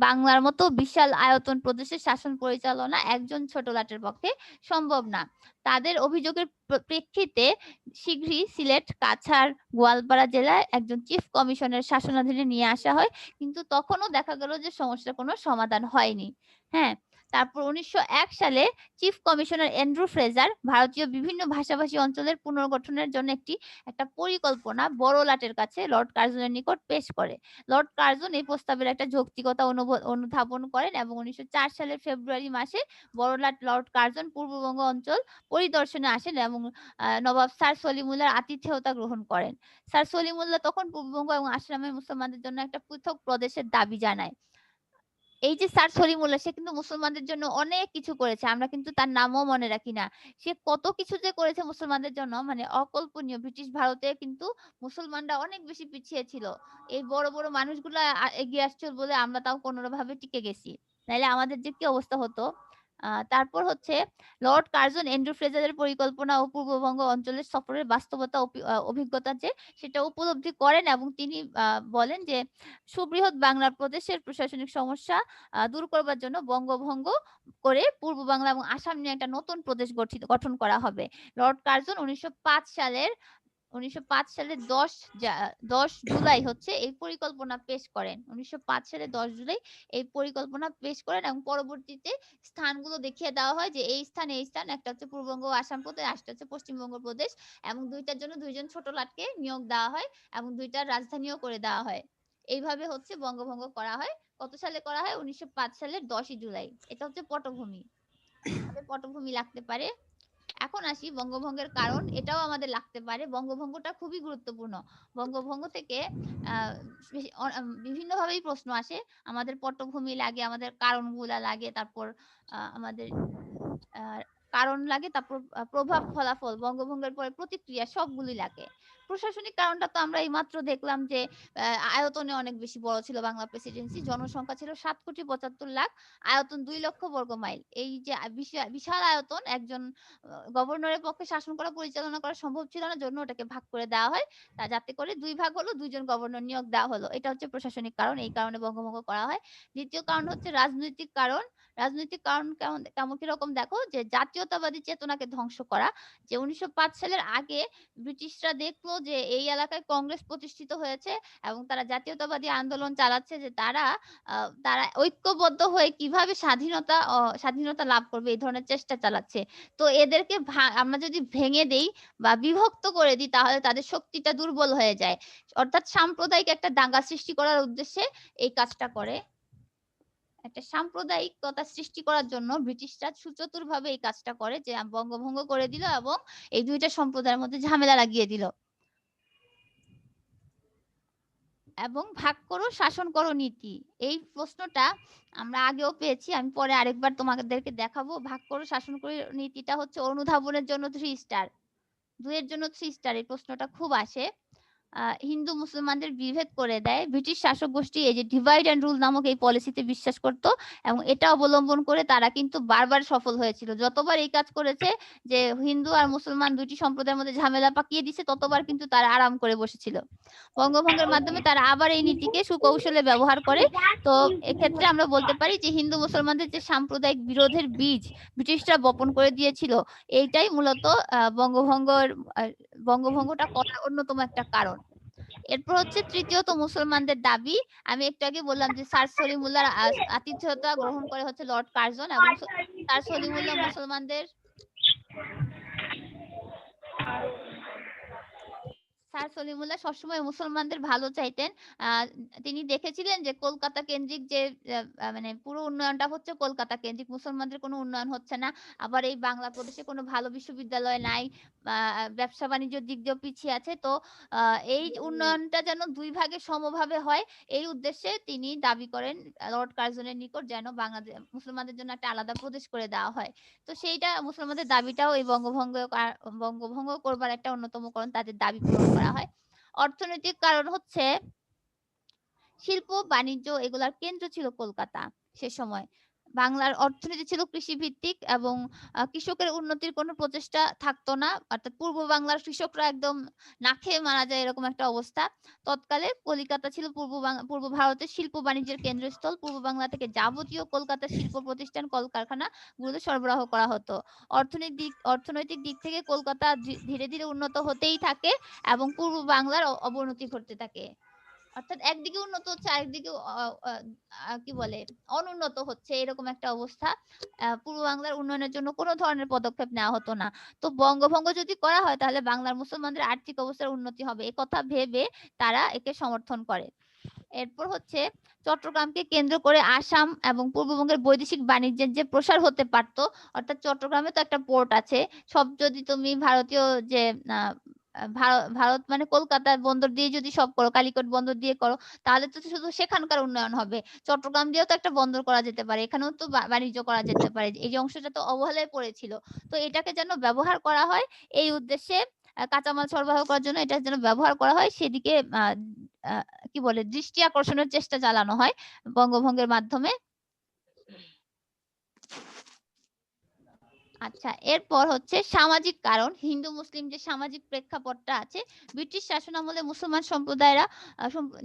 বাংলার মতো বিশাল আয়তন প্রদেশের শাসন পরিচালনা একজন ছোট লাটের পক্ষে সম্ভব না। তাদের অভিযোগের প্রেক্ষিতে শীঘ্রই সিলেট, কাছাড়, গোয়ালপাড়া জেলায় একজন চিফ কমিশনের শাসনাধীনে নিয়ে আসা হয়, কিন্তু তখনও দেখা গেল যে সমস্যার কোনো সমাধান হয়নি। হ্যাঁ, তারপর 1901 সালে চিফ কমিশনার অ্যান্ড্রু ফ্রেজার ভারতীয় বিভিন্ন ভাষাভাষী অঞ্চলের পুনর্গঠনের জন্য একটা পরিকল্পনা বড় লাটের কাছে লর্ড কার্জনের নিকট পেশ করে। লর্ড কার্জন এই প্রস্তাবের একটা যৌক্তিকতা অনুধাবন করেন এবং 1904 সালের ফেব্রুয়ারি মাসে বড়লাট লর্ড কার্জন পূর্ববঙ্গ অঞ্চল পরিদর্শনে আসেন এবং নবাব স্যার সলিমুল্লাহর আতিথেয়তা গ্রহণ করেন। স্যার সলিমুল্লাহ তখন পূর্ববঙ্গ এবং আসামের মুসলমানদের জন্য একটা পৃথক প্রদেশের দাবি জানায়। এই যে স্যার সলিমুল্লাহ, সে কিন্তু মুসলমানদের জন্য অনেক কিছু করেছে, আমরা কিন্তু তার নামও মনে রাখি না। সে কত কিছু যে করেছে মুসলমানদের জন্য, মানে অকল্পনীয়। ব্রিটিশ ভারতে কিন্তু মুসলমানরা অনেক বেশি পিছিয়ে ছিল। এই বড় বড় মানুষগুলো এগিয়ে আসছিল বলে আমরা তাও কোনোভাবে টিকে গেছি, নাইলে আমাদের যে কি অবস্থা হতো। তারপর হচ্ছে লর্ড কার্জন অ্যান্ড্রু ফ্রেজারের পরিকল্পনা ও পূর্ববঙ্গ অঞ্চলের সফরের বাস্তবতা অভিজ্ঞতা যে সেটা উপলব্ধি করেন এবং তিনি বলেন যে সুবৃহৎ বাংলা প্রদেশের প্রশাসনিক সমস্যা দূর করবার জন্য বঙ্গভঙ্গ করে পূর্ব বাংলা এবং আসাম নিয়ে একটা নতুন প্রদেশ গঠন করা হবে। লর্ড কার্জন 1905 সালের 10 জুলাই হচ্ছে এই পরিকল্পনা পেশ করেন। 1905 সালে 10 জুলাই এই পরিকল্পনা পেশ করেন এবং পরবর্তীতে স্থানগুলো দেখিয়ে দেওয়া হয় যে এই স্থান একটা হচ্ছে পূর্ববঙ্গ ও আসাম প্রদেশ, একটা হচ্ছে পশ্চিমবঙ্গ প্রদেশ এবং দুইটার জন্য দুইজন ছোট লাটকে নিয়োগ দেওয়া হয় এবং দুইটার রাজধানীও করে দেওয়া হয়। এইভাবে হচ্ছে বঙ্গভঙ্গ করা হয়। কত সালে করা হয়? 1905 সালের 10 জুলাই। এটা হচ্ছে পটভূমি। আমাদের পটভূমি লাগতে পারে। এখন আসি বঙ্গভঙ্গের কারণ, এটাও আমাদের লাগতে পারে। বঙ্গভঙ্গটা খুবই গুরুত্বপূর্ণ। বঙ্গভঙ্গ থেকে বিভিন্ন ভাবেই প্রশ্ন আসে। আমাদের পটভূমি লাগে, আমাদের কারণগুলা লাগে, তারপর আমাদের কারণ লাগে, তারপর প্রভাব ফলাফল, বঙ্গভঙ্গের পরে প্রতিক্রিয়া সবগুলি লাগে। প্রশাসনিক কারণটা তো আমরা এইমাত্র দেখলাম যে আয়তনে অনেক বেশি বড় ছিল বাংলা প্রেসিডেন্সি। জনসংখ্যা ছিল 7,75,00,000, আয়তন 2 লক্ষ বর্গমাইল। এই যে বিশাল আয়তন, একজন গভর্নরের পক্ষে শাসন করা পরিচালনা করা সম্ভব ছিল না, জন্য ওটাকে ভাগ করে দেওয়া হয়। যাতে করে 2 ভাগ হলো, 2 জন গভর্নর নিয়োগ দেওয়া হলো। এটা হচ্ছে প্রশাসনিক কারণ, এই কারণে বঙ্গভঙ্গ করা হয়। দ্বিতীয় কারণ হচ্ছে রাজনৈতিক কারণ। রাজনৈতিক কারণ কেমন কিরকম দেখো, যে জাতীয়তাবাদী চেতনাকে ধ্বংস করা। যে 1905 সালের আগে ব্রিটিশরা দেখলো যে এই এলাকায় কংগ্রেস প্রতিষ্ঠিত হয়েছে এবং তারা জাতীয়তাবাদী আন্দোলন চালাচ্ছে, যে তারা ঐক্যবদ্ধ হয়ে কিভাবে স্বাধীনতা লাভ করবে এই ধরনের চেষ্টা চালাচ্ছে। তো এদেরকে আমরা যদি ভেঙে দেই বা বিভক্ত করে দিই তাহলে তাদের শক্তিটা দুর্বল হয়ে যায়। অর্থাৎ সাম্প্রদায়িক একটা দাঙ্গা সৃষ্টি করার উদ্দেশ্যে এই কাজটা করে। একটা সাম্প্রদায়িকতা সৃষ্টি করার জন্য ব্রিটিশরা সুচতুরভাবে এই কাজটা করে, যে বঙ্গভঙ্গ করে দিল এবং এই দুইটা সম্প্রদায়ের মধ্যে ঝামেলা লাগিয়ে দিল। এবং ভাগ করো শাসন করো নীতি, এই প্রশ্নটা আমরা আগেও পেয়েছি, আমি পরে আরেকবার তোমাদেরকে দেখাবো। ভাগ করো শাসন করো নীতিটা হচ্ছে অনুধাবনের জন্য 3 স্টার, 2 এর জন্য 3 স্টার। এই প্রশ্নটা খুব আসে। হিন্দু মুসলমানদের বিভেদ করে দেয়। ব্রিটিশ শাসক গোষ্ঠী এই যে ডিভাইড অ্যান্ড রুল নামক এই পলিসিতে বিশ্বাস করত এবং এটা অবলম্বন করে তারা কিন্তু বারবার সফল হয়েছিল। যতবার এই কাজ করেছে, যে হিন্দু আর মুসলমান দুটি সম্প্রদায়ের মধ্যে ঝামেলা পাকিয়ে দিছে, ততবার কিন্তু তারা আরাম করে বসেছিল। বঙ্গভঙ্গের মাধ্যমে তারা আবার এই নীতিকে সুকৌশলে ব্যবহার করে। তো এক্ষেত্রে আমরা বলতে পারি যে হিন্দু মুসলমানদের যে সাম্প্রদায়িক বিরোধের বীজ ব্রিটিশরা বপন করে দিয়েছিল, এইটাই মূলত বঙ্গভঙ্গটা করার অন্যতম একটা কারণ। এরপর হচ্ছে তৃতীয়ত মুসলমানদের দাবি। আমি একটু আগে বললাম যে স্যার সলিমুল্লাহর আতিথ্যতা গ্রহণ করে হচ্ছে লর্ড কার্জন এবং স্যার সলিমুল্লাহ মুসলমানদের স্যার সলিমুল্লাহ সবসময় মুসলমানদের ভালো চাইতেন। তিনি দেখেছিলেন যে কলকাতা কেন্দ্রিক যে মানে পুরো উন্নয়নটা হচ্ছে কলকাতা কেন্দ্রিক, মুসলমানদের কোনো উন্নয়ন হচ্ছে না। আবার এই বাংলা প্রদেশে কোনো ভালো বিশ্ববিদ্যালয় নাই, ব্যবসা বাণিজ্যের দিক দিয়েও পিছিয়ে আছে। তো এই উন্নয়নটা যেন 2 ভাগে সমভাবে হয়, এই উদ্দেশ্যে তিনি দাবি করেন লর্ড কার্জনের নিকট যেন বাংলাদেশ মুসলমানদের জন্য একটা আলাদা প্রদেশ করে দেওয়া হয়। তো সেইটা মুসলমানদের দাবিটাও এই বঙ্গভঙ্গ করবার একটা অন্যতম কারণ, তাদের দাবি পূরণ করা হয়। অর্থনৈতিক কারণ হচ্ছে শিল্প বাণিজ্য এগুলার কেন্দ্র ছিল কলকাতা। সে সময় বাংলার অর্থনীতি ছিল কৃষি ভিত্তিক এবং কৃষকের উন্নতির কোনো প্রচেষ্টা থাকতো না। অর্থাৎ পূর্ব বাংলার কৃষকরা একদম না খেয়ে মারা যায়, এরকম একটা অবস্থা। তৎকালে কলিকাতা ছিল পূর্ব ভারতের শিল্প বাণিজ্যের কেন্দ্রস্থল। পূর্ব বাংলা থেকে যাবতীয় কলকাতার শিল্প প্রতিষ্ঠান, কলকারখানা গুলো সরবরাহ করা হতো। অর্থনৈতিক দিক থেকে কলকাতা ধীরে ধীরে উন্নত হতেই থাকে এবং পূর্ব বাংলার অবনতি ঘটতে থাকে। অর্থাৎ একদিকে উন্নত হচ্ছে, আরেকদিকে কি বলে অনুন্নত হচ্ছে, এরকম একটা অবস্থা। পূর্ব বাংলার উন্নয়নের জন্য কোনো ধরনের পদক্ষেপ নেওয়া হতো না। তো বঙ্গভঙ্গ যদি করা হয় তাহলে বাংলার মুসলমানদের আর্থিক অবস্থার উন্নতি হবে, এ কথা ভেবে তারা একে সমর্থন করে। এরপর হচ্ছে চট্টগ্রামকে কেন্দ্র করে আসাম এবং পূর্ববঙ্গের বৈদেশিক বাণিজ্যের যে প্রসার হতে পারত। অর্থাৎ চট্টগ্রামে তো একটা পোর্ট আছে, সব যদি তুমি ভারতীয় যে ভারত মানে কলকাতার বন্দর দিয়ে যদি সব করো, কালিকট বন্দর দিয়ে করো, তাহলে তো শুধু সেখানকার উন্নয়ন হবে। চট্টগ্রাম দিয়েও তো একটা বন্দর করা যেতে পারে, এখানেও তো বাণিজ্য করা যেতে পারে। এই যে অংশটা তো অবহেলায় পড়েছিল, তো এটাকে যেন ব্যবহার করা হয় এই উদ্দেশ্যে, কাঁচামাল সরবরাহ করার জন্য এটা যেন ব্যবহার করা হয়, সেদিকে কি বলে দৃষ্টি আকর্ষণের চেষ্টা চালানো হয় বঙ্গভঙ্গের মাধ্যমে। আচ্ছা, এরপর হচ্ছে সামাজিক কারণ। হিন্দু মুসলিম যে সামাজিক প্রেক্ষাপটটা আছে, ব্রিটিশ শাসন আমলে মুসলমান সম্প্রদায়েরা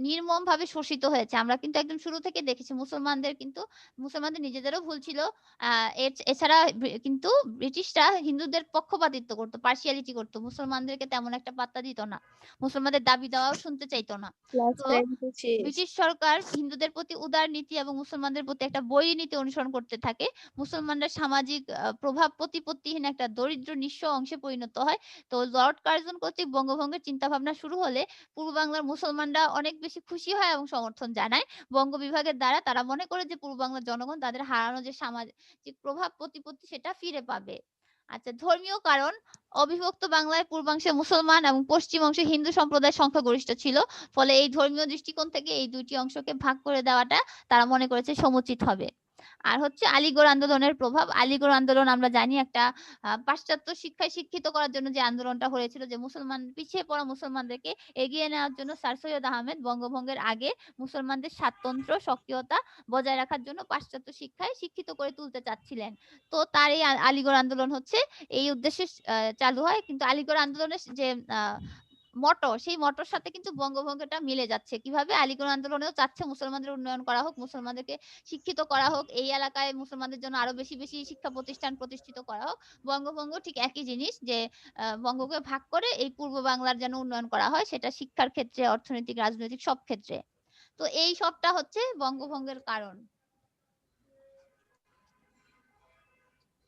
নির্মমভাবে শোষিত হয়েছে। আমরা কিন্তু একদম শুরু থেকে দেখেছি মুসলমানদের নিজেদেরও ভুল ছিল। এছাড়া কিন্তু ব্রিটিশরা হিন্দুদের পক্ষপাতিত্ব করতো, পার্সিয়ালিটি করতো, মুসলমানদেরকে তেমন একটা পাত্তা দিত না, মুসলমানদের দাবি দেওয়াও শুনতে চাইতো না। তো ব্রিটিশ সরকার হিন্দুদের প্রতি উদার নীতি এবং মুসলমানদের প্রতি একটা বৈরী নীতি অনুসরণ করতে থাকে। মুসলমানরা সামাজিক প্রভাব প্রতিপত্তিহীন একটা দরিদ্র নিঃস্ব অংশে পরিণত হয়। তো লর্ড কার্জন কর্তৃক বঙ্গভঙ্গের চিন্তা ভাবনা শুরু হলে পূর্ব বাংলার মুসলমানরা অনেক বেশি খুশি হয় এবং সমর্থন জানায়। বঙ্গ বিভাগের দ্বারা তারা মনে করে যে পূর্ব বাংলার জনগণ তাদের হারানো যে সামাজিক প্রভাব প্রতিপত্তি সেটা ফিরে পাবে। আচ্ছা, ধর্মীয় কারণ। অবিভক্ত বাংলায় পূর্বাংশে মুসলমান এবং পশ্চিম অংশে হিন্দু সম্প্রদায় সংখ্যাগরিষ্ঠ ছিল। ফলে এই ধর্মীয় দৃষ্টিকোণ থেকে এই দুইটি অংশকে ভাগ করে দেওয়াটা তারা মনে করেছে সমুচিত হবে। আর হচ্ছে আলীগড় আন্দোলনের প্রভাব। আলীগড় আন্দোলন আমরা জানি একটা পাশ্চাত্য শিক্ষায় শিক্ষিত করার জন্য যে আন্দোলনটা হয়েছিল, যে পিছিয়ে পড়া মুসলমানদেরকে এগিয়ে নেওয়ার জন্য স্যার সৈয়দ আহমেদ বঙ্গভঙ্গের আগে মুসলমানদের স্বাতন্ত্র্য সক্রিয়তা বজায় রাখার জন্য পাশ্চাত্য শিক্ষায় শিক্ষিত করে তুলতে চাচ্ছিলেন। তো তার এই আলীগড় আন্দোলন হচ্ছে এই উদ্দেশ্যে চালু হয়। কিন্তু আলীগড় আন্দোলনের যে সেই মটর সাথে কিন্তু বঙ্গভঙ্গটা মিলে যাচ্ছে। কিভাবে? আলীগড় আন্দোলনেও চাচ্ছে মুসলমানদের উন্নয়ন করা হোক, মুসলমানদেরকে শিক্ষিত করা হোক, এই এলাকায় মুসলমানদের জন্য আরো বেশি বেশি শিক্ষা প্রতিষ্ঠান প্রতিষ্ঠিত করা হোক। বঙ্গভঙ্গ ঠিক একই জিনিস, যে বঙ্গকে ভাগ করে এই পূর্ব বাংলার যেন উন্নয়ন করা হয়, সেটা শিক্ষার ক্ষেত্রে, অর্থনৈতিক, রাজনৈতিক সব ক্ষেত্রে। তো এই সবটা হচ্ছে বঙ্গভঙ্গের কারণ।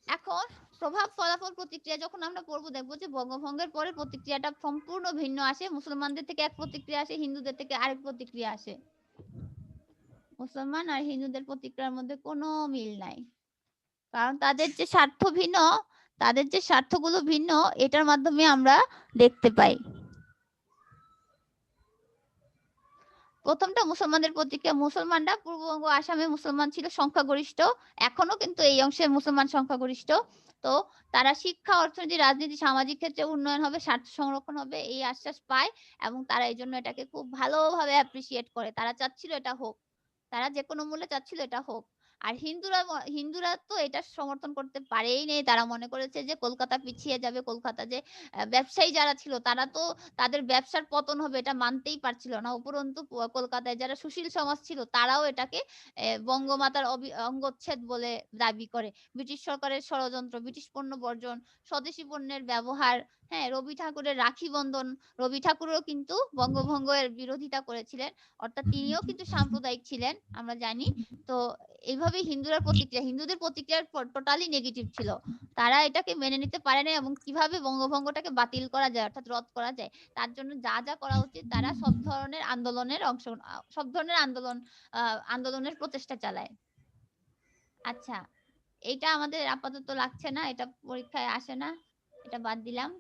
এখন প্রভাব, ফলাফল, প্রতিক্রিয়া যখন আমরা পড়বো, দেখবো যে বঙ্গভঙ্গের পরে প্রতিক্রিয়াটা সম্পূর্ণ ভিন্ন আসে। মুসলমানদের থেকে এক প্রতিক্রিয়া আসে, হিন্দুদের থেকে আরেক প্রতিক্রিয়া আসে। মুসলমান আর হিন্দুদের প্রতিক্রিয়ার মধ্যে কোনো মিল নাই, কারণ তাদের যে স্বার্থ ভিন্ন, তাদের যে স্বার্থগুলো ভিন্ন, এটার মাধ্যমে আমরা দেখতে পাই। প্রথমটা মুসলমানদের প্রতিক্রিয়া। মুসলমানরা পূর্ববঙ্গ আসামে মুসলমান ছিল সংখ্যাগরিষ্ঠ, এখনো কিন্তু এই অংশে মুসলমান সংখ্যাগরিষ্ঠ। তো তারা শিক্ষা, অর্থনীতি, রাজনীতি, সামাজিক ক্ষেত্রে উন্নয়ন হবে, স্বার্থ সংরক্ষণ হবে, এই আশ্বাস পায় এবং তারা এই জন্য এটাকে খুব ভালোভাবে অ্যাপ্রিসিয়েট করে। তারা চাচ্ছিল এটা হোক, তারা যে কোনো মূল্যে চাচ্ছিল এটা হোক। আর হিন্দুরা তো এটা সমর্থন করতে পারেই নেই। তারা মনে করেছে যে কলকাতা পিছিয়ে যাবে, কলকাতা যে ব্যবসায়ী যারা ছিল তারা তো তাদের ব্যবসার পতন হবে এটা মানতেই পারছিল না। উপরন্তু কলকাতায় যারা সুশীল সমাজ ছিল তারাও এটাকে বঙ্গমাতার অঙ্গচ্ছেদ বলে দাবি করে। ব্রিটিশ সরকারের ষড়যন্ত্র, ব্রিটিশ পণ্য বর্জন, স্বদেশী পণ্যের ব্যবহার, হ্যাঁ, রবি ঠাকুরের রাখি বন্ধন। রবি ঠাকুরও কিন্তু বঙ্গভঙ্গের বিরোধিতা করেছিলেন, অর্থাৎ তিনিও কিন্তু সাম্প্রদায়িক ছিলেন, আমরা জানি। তো এইভাবে হিন্দুদের প্রতিক্রিয়া টোটালি নেগেটিভ ছিল। তারা এটাকে মেনে নিতে পারে না এবং কিভাবে বঙ্গভঙ্গটাকে বাতিল করা যায়, অর্থাৎ রদ করা যায়, তার জন্য যা যা করা উচিত তারা সব ধরনের আন্দোলনের প্রচেষ্টা চালায়। আচ্ছা, এটা আমাদের আপাতত লাগছে না, এটা পরীক্ষায় আসে না, এটা বাদ দিলাম।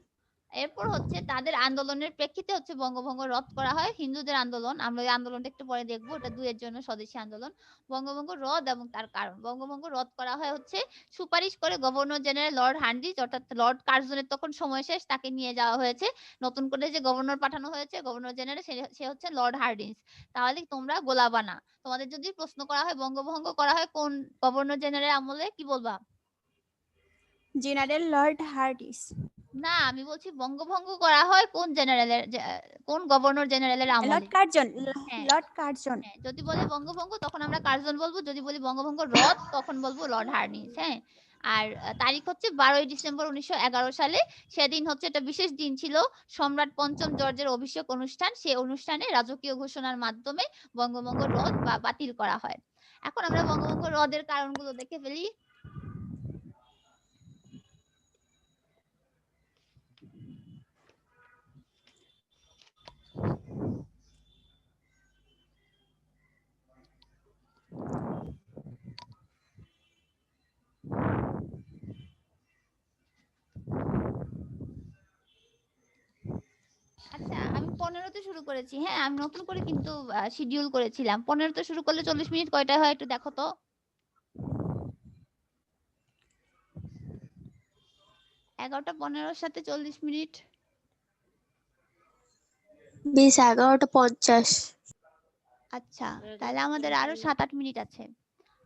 এরপর হচ্ছে তাদের আন্দোলনের প্রেক্ষিতে হচ্ছে বঙ্গভঙ্গ রদ করা হয়। হিন্দুদের আন্দোলন, আমরা ওই আন্দোলনটা একটু পরে দেখবো, এটা 2 এর জন্য স্বদেশী আন্দোলন। বঙ্গভঙ্গ রদ এবং তার কারণ। বঙ্গভঙ্গ রদ করা হয় হচ্ছে সুপারিশ করে গভর্নর জেনারেল লর্ড হার্ডিঞ্জ, অর্থাৎ লর্ড কার্জনের তখন সময় শেষ, তাকে নিয়ে যাওয়া হয়েছে। নতুন করে যে গভর্নর পাঠানো হয়েছে, গভর্নর জেনারেল, সে হচ্ছে লর্ড হার্ডিঞ্জ। তাহলে তোমরা গোলাবা না। তোমাদের যদি প্রশ্ন করা হয় বঙ্গভঙ্গ করা হয় কোন গভর্নর জেনারেল আমলে, কি বলবা? General Lord Hardinge. না, আমি বলছি বঙ্গভঙ্গ করা হয় কোন গভর্নর জেনারেলের আমলে? Lord Curzon. হ্যাঁ, লর্ড কার্জন। হ্যাঁ, যদি বলি বঙ্গভঙ্গ তখন আমরা কার্জন বলবো, যদি বলি বঙ্গভঙ্গ রদ তখন বলবো লর্ড হার্ডিঞ্জ। হ্যাঁ, আর তারিখ হচ্ছে 12ই ডিসেম্বর 1911 সালে। সেদিন হচ্ছে একটা বিশেষ দিন ছিল, সম্রাট পঞ্চম জর্জের অভিষেক অনুষ্ঠান। সেই অনুষ্ঠানে রাজকীয় ঘোষণার মাধ্যমে বঙ্গভঙ্গ রদ বা বাতিল করা হয়। এখন আমরা বঙ্গভঙ্গ রদের কারণগুলো দেখে ফেলি। আচ্ছা, আমি 15তে শুরু করেছি। হ্যাঁ, আমি নতুন করে কিন্তু শিডিউল করেছিলাম। 15তে শুরু করলে 40 মিনিট কয়টায় হয় একটু দেখো তো। 11:15 সাথে 40 মিনিট। 11:50। আচ্ছা, তাহলে আমাদের আরো 7-8 মিনিট আছে।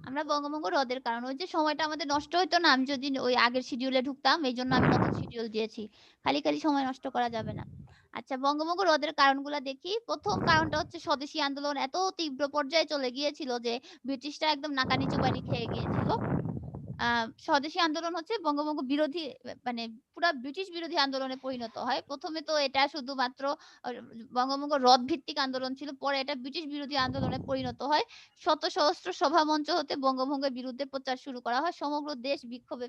আমরা বঙ্গভঙ্গ রদের কারণ ওই যে সময়টা আমাদের নষ্ট হইতো না, আমি যদি ওই আগের শিডিউলে ঢুকতাম, এই জন্য আমি নতুন শিডিউল দিয়েছি। খালি খালি সময় নষ্ট করা যাবে না। আচ্ছা, বঙ্গভঙ্গ রদের কারণগুলা দেখি। প্রথম কারণটা হচ্ছে স্বদেশী আন্দোলন এত তীব্র পর্যায়ে চলে গিয়েছিল যে ব্রিটিশরা একদম নাকানি চুবানি খেয়ে গিয়েছিল। স্বদেশী আন্দোলন হচ্ছে বঙ্গভঙ্গ বিরোধী, মানে পুরা ব্রিটিশ বিরোধী আন্দোলনে পরিণত হয়। প্রথমে তো এটা শুধুমাত্র আ বঙ্গভঙ্গ রদ ভিত্তিক আন্দোলন ছিল। পরে এটা ব্রিটিশ বিরোধী আন্দোলনে পরিণত হয়। শত সহস্র সভামঞ্চ হতে বঙ্গভঙ্গের বিরুদ্ধে প্রচার শুরু করা হয়। সমগ্র দেশ বিক্ষোভে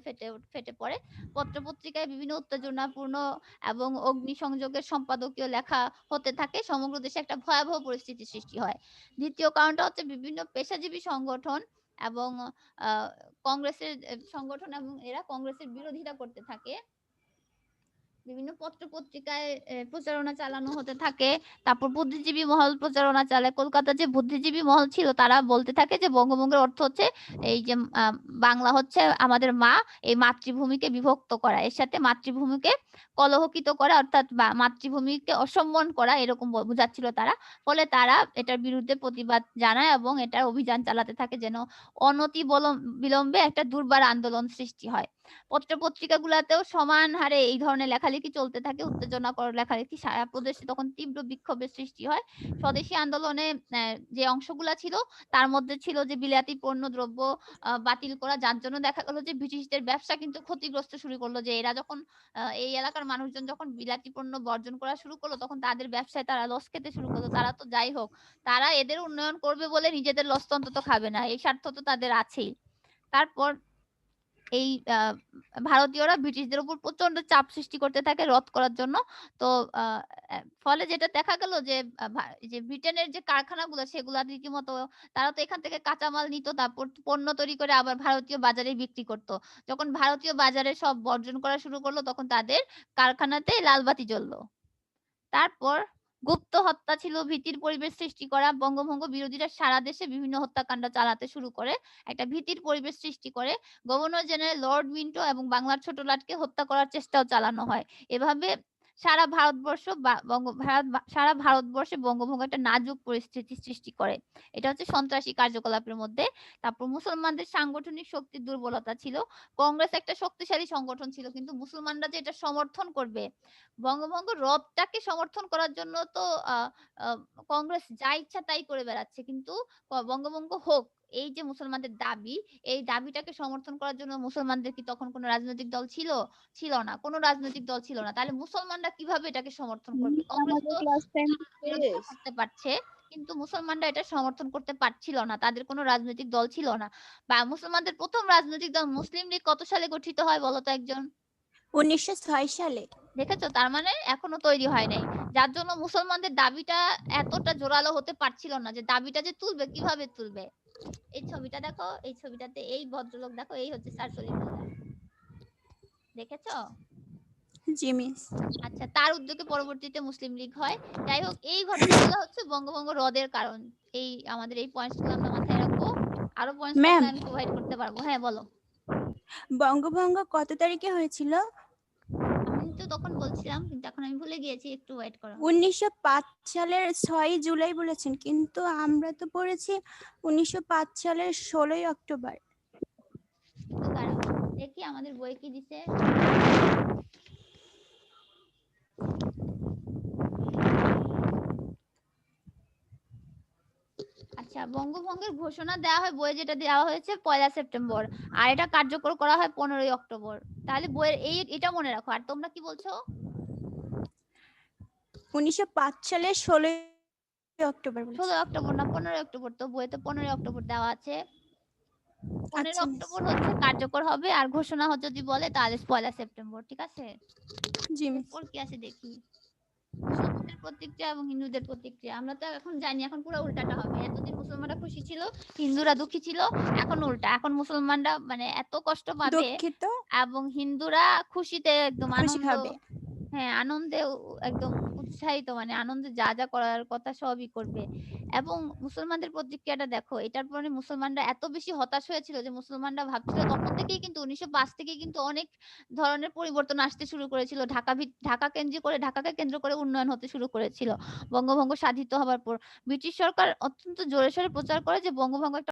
ফেটে পড়ে। পত্র-পত্রিকায় বিভিন্ন উত্তেজনাপূর্ণ এবং অগ্নিসংযোগের সম্পাদকীয় লেখা হতে থাকে। সমগ্র দেশে একটা ভয়াবহ পরিস্থিতির সৃষ্টি হয়। দ্বিতীয় কারণটা হচ্ছে বিভিন্ন পেশাজীবী সংগঠন এবং আ কংগ্রেসের সংগঠন এবং এরা কংগ্রেসের বিরোধিতা করতে থাকে। বিভিন্ন পত্র-পত্রিকায় প্রচারণা চালানো হতে থাকে। তারপর বুদ্ধিজীবী মহল প্রচারণা চালায়। কলকাতার যে বুদ্ধিজীবী মহল ছিল তারা বলতে থাকে যে বঙ্গভঙ্গের অর্থ হচ্ছে এই যে বাংলা হচ্ছে আমাদের মা, এই মাতৃভূমিকে বিভক্ত করা। এর সাথে মাতৃভূমিকে কলঙ্কিত করা, অর্থাৎ মাতৃভূমিকে অসম্মান করা, এরকম বুঝাচ্ছিল তারা। ফলে তারা এটার বিরুদ্ধে প্রতিবাদ জানায় এবং এটার অভিযান চালাতে থাকে যেন অনতি বিলম্বে একটা দুর্বার আন্দোলন সৃষ্টি হয়। পত্র-পত্রিকাগুলাতেও সমান হারে এই ধরনের লেখালেখি চলতে থাকে। উত্তেজনাকর লেখালেখি, সারা প্রদেশে তখন তীব্র বিক্ষোভের সৃষ্টি হয়। স্বদেশী আন্দোলনে যে অংশগুলা ছিল তার মধ্যে ছিল যে বিলাতি পণ্য দ্রব্য বাতিল করা, যার জন্য দেখা গেল যে ব্রিটিশদের ব্যবসা কিন্তু ক্ষতিগ্রস্ত শুরু করলো, যে এরা যখন এই এলাকার মানুষজন যখন বিলাতি পণ্য বর্জন করা শুরু করলো তখন তাদের ব্যবসায় তারা লস খেতে শুরু করলো। তারা তো যাই হোক, তারা এদের উন্নয়ন করবে বলে নিজেদের লস তো অন্তত খাবে না, এই স্বার্থ তো তাদের আছেই। তারপর এই ভারতীয়রা ব্রিটিশদের উপর প্রচন্ড চাপ সৃষ্টি করতে থাকে রদ করার জন্য। তো ফলে যেটা দেখা গেল যে যে ব্রিটেনের যে কারখানাগুলো সেগুলা রীতিমতো, তারা তো এখান থেকে কাঁচামাল নিত, তারপর পণ্য তৈরি করে আবার ভারতীয় বাজারে বিক্রি করত। যখন ভারতীয় বাজারে সব বর্জন করা শুরু করলো তখন তাদের কারখানাতে লালবাতি জ্বললো। তারপর গুপ্ত হত্যা ছিল ভীতির পরিবেশ সৃষ্টি করা। বঙ্গভঙ্গ বিরোধীরা সারা দেশে বিভিন্ন হত্যাকাণ্ড চালাতে শুরু করে, একটা ভীতির পরিবেশ সৃষ্টি করে। গভর্নর জেনারেল লর্ড মিন্টো এবং বাংলার ছোট লাটকে হত্যা করার চেষ্টাও চালানো হয়। এভাবে সারা ভারতবর্ষ সারা ভারতবর্ষে বঙ্গভঙ্গ একটা নাজুক পরিস্থিতি সৃষ্টি করে। এটা হচ্ছে সন্ত্রাসী কার্যকলাপের মধ্যে। তারপর মুসলমানদের সাংগঠনিক শক্তির দুর্বলতা ছিল। কংগ্রেস একটা শক্তিশালী সংগঠন ছিল, কিন্তু মুসলমানরা যে এটা সমর্থন করবে, বঙ্গভঙ্গ রদটাকে সমর্থন করার জন্য তো আহ আহ, কংগ্রেস যা ইচ্ছা তাই করে বেড়াচ্ছে, কিন্তু বঙ্গভঙ্গ হোক, এই যে মুসলমানদের দাবি, এই দাবিটাকে সমর্থন করার জন্য মুসলমানদের কি তখন কোনো রাজনৈতিক দল ছিল? ছিল না, কোনো রাজনৈতিক দল ছিল না। তাহলে মুসলমানরা কিভাবে এটাকে সমর্থন করবে? কংগ্রেস আমাদের তো ক্লাস টাইম বিরোধিতা করতে পারছে, কিন্তু মুসলমানরা এটা সমর্থন করতে পারছিল না, তাদের কোনো রাজনৈতিক দল ছিল না। বা মুসলমানদের প্রথম রাজনৈতিক দল মুসলিম লীগ কত সালে গঠিত হয় বলো তো একজন? 1906 সালে। দেখেছো, তার মানে এখনো তৈরি হয় নাই, যার জন্য মুসলমানদের দাবিটা এতটা জোরালো হতে পারছিল না, যে দাবিটা যে তুলবে কিভাবে তুলবে। এই ছবিটা দেখো, এই ছবিটাতে এই ভদ্রলোক দেখো, এই হচ্ছে স্যার সলিমুল্লাহ, দেখেছো? জি মিস। আচ্ছা, তার উদ্যোগে পরবর্তীতে মুসলিম লীগ হয়। যাই হোক, এই ঘটনাগুলো হচ্ছে বঙ্গভঙ্গ রদের কারণ। এই আমাদের এই পয়েন্টসগুলো আমরা মাথায় রাখবো। আরো পয়েন্টস ম্যাম, আমি প্রোভাইড করতে পারবো। হ্যাঁ বলো। বঙ্গভঙ্গ কত তারিখে হয়েছিল? আমি তো তখন বলছিলাম, কিন্তু এখন আমি ভুলে গিয়েছি, একটু ওয়েট করো। 1905 সালের 6 জুলাই বলেছেন, কিন্তু আমরা তো পড়েছি 1905 সালের 16 অক্টোবর। একটু দাঁড়াও, দেখি আমাদের বই কি দিছে। আচ্ছা, বঙ্গভঙ্গের ঘোষণা দেওয়া হয়, বইয়ে যেটা দেওয়া হয়েছে 1 সেপ্টেম্বর, আর এটা কার্যকর করা হয় 15 অক্টোবর। তাহলে বইয়ের এটা মনে রাখো। আর তোমরা কি বলছো? 1905 সালের 16 অক্টোবর বলেছে। 16 অক্টোবর না 15 অক্টোবর, তো বইতে 15 অক্টোবর দেওয়া আছে। 15 আচ্ছা মিস। অক্টোবর হচ্ছে কার্যকর হবে, আর ঘোষণা যদি বলে তাহলে 1 সেপ্টেম্বর, ঠিক আছে? জি মিস। এরপর কি আছে দেখি। মুসলমানদের প্রতিক্রিয়া এবং হিন্দুদের প্রতিক্রিয়া, আমরা তো এখন জানি এখন পুরো উল্টাটা হবে। এতদিন মুসলমানরা খুশি ছিল, হিন্দুরা দুঃখী ছিল, এখন উল্টা। এখন মুসলমানরা মানে এত কষ্ট পাবে দুঃখিত, এবং হিন্দুরা খুশিতে একদম খুশি আনন্দ, হবে। হ্যাঁ আনন্দে একদম উৎসাহিত, মানে আনন্দে যা যা করার কথা সবই করবে। এবং মুসলমানদের প্রতিক্রিয়াটা দেখো, এটার পরে মুসলমানরা এত বেশি হতাশ হয়েছিল যে মুসলমানরা ভাবছিল, তখন থেকেই কিন্তু 1905 থেকেই কিন্তু অনেক ধরনের পরিবর্তন আসতে শুরু করেছিল। ঢাকাকে কেন্দ্র করে উন্নয়ন হতে শুরু করেছিল বঙ্গভঙ্গ সাধিত হবার পর। ব্রিটিশ সরকার অত্যন্ত জোরে সোরে প্রচার করে যে বঙ্গভঙ্গ একটা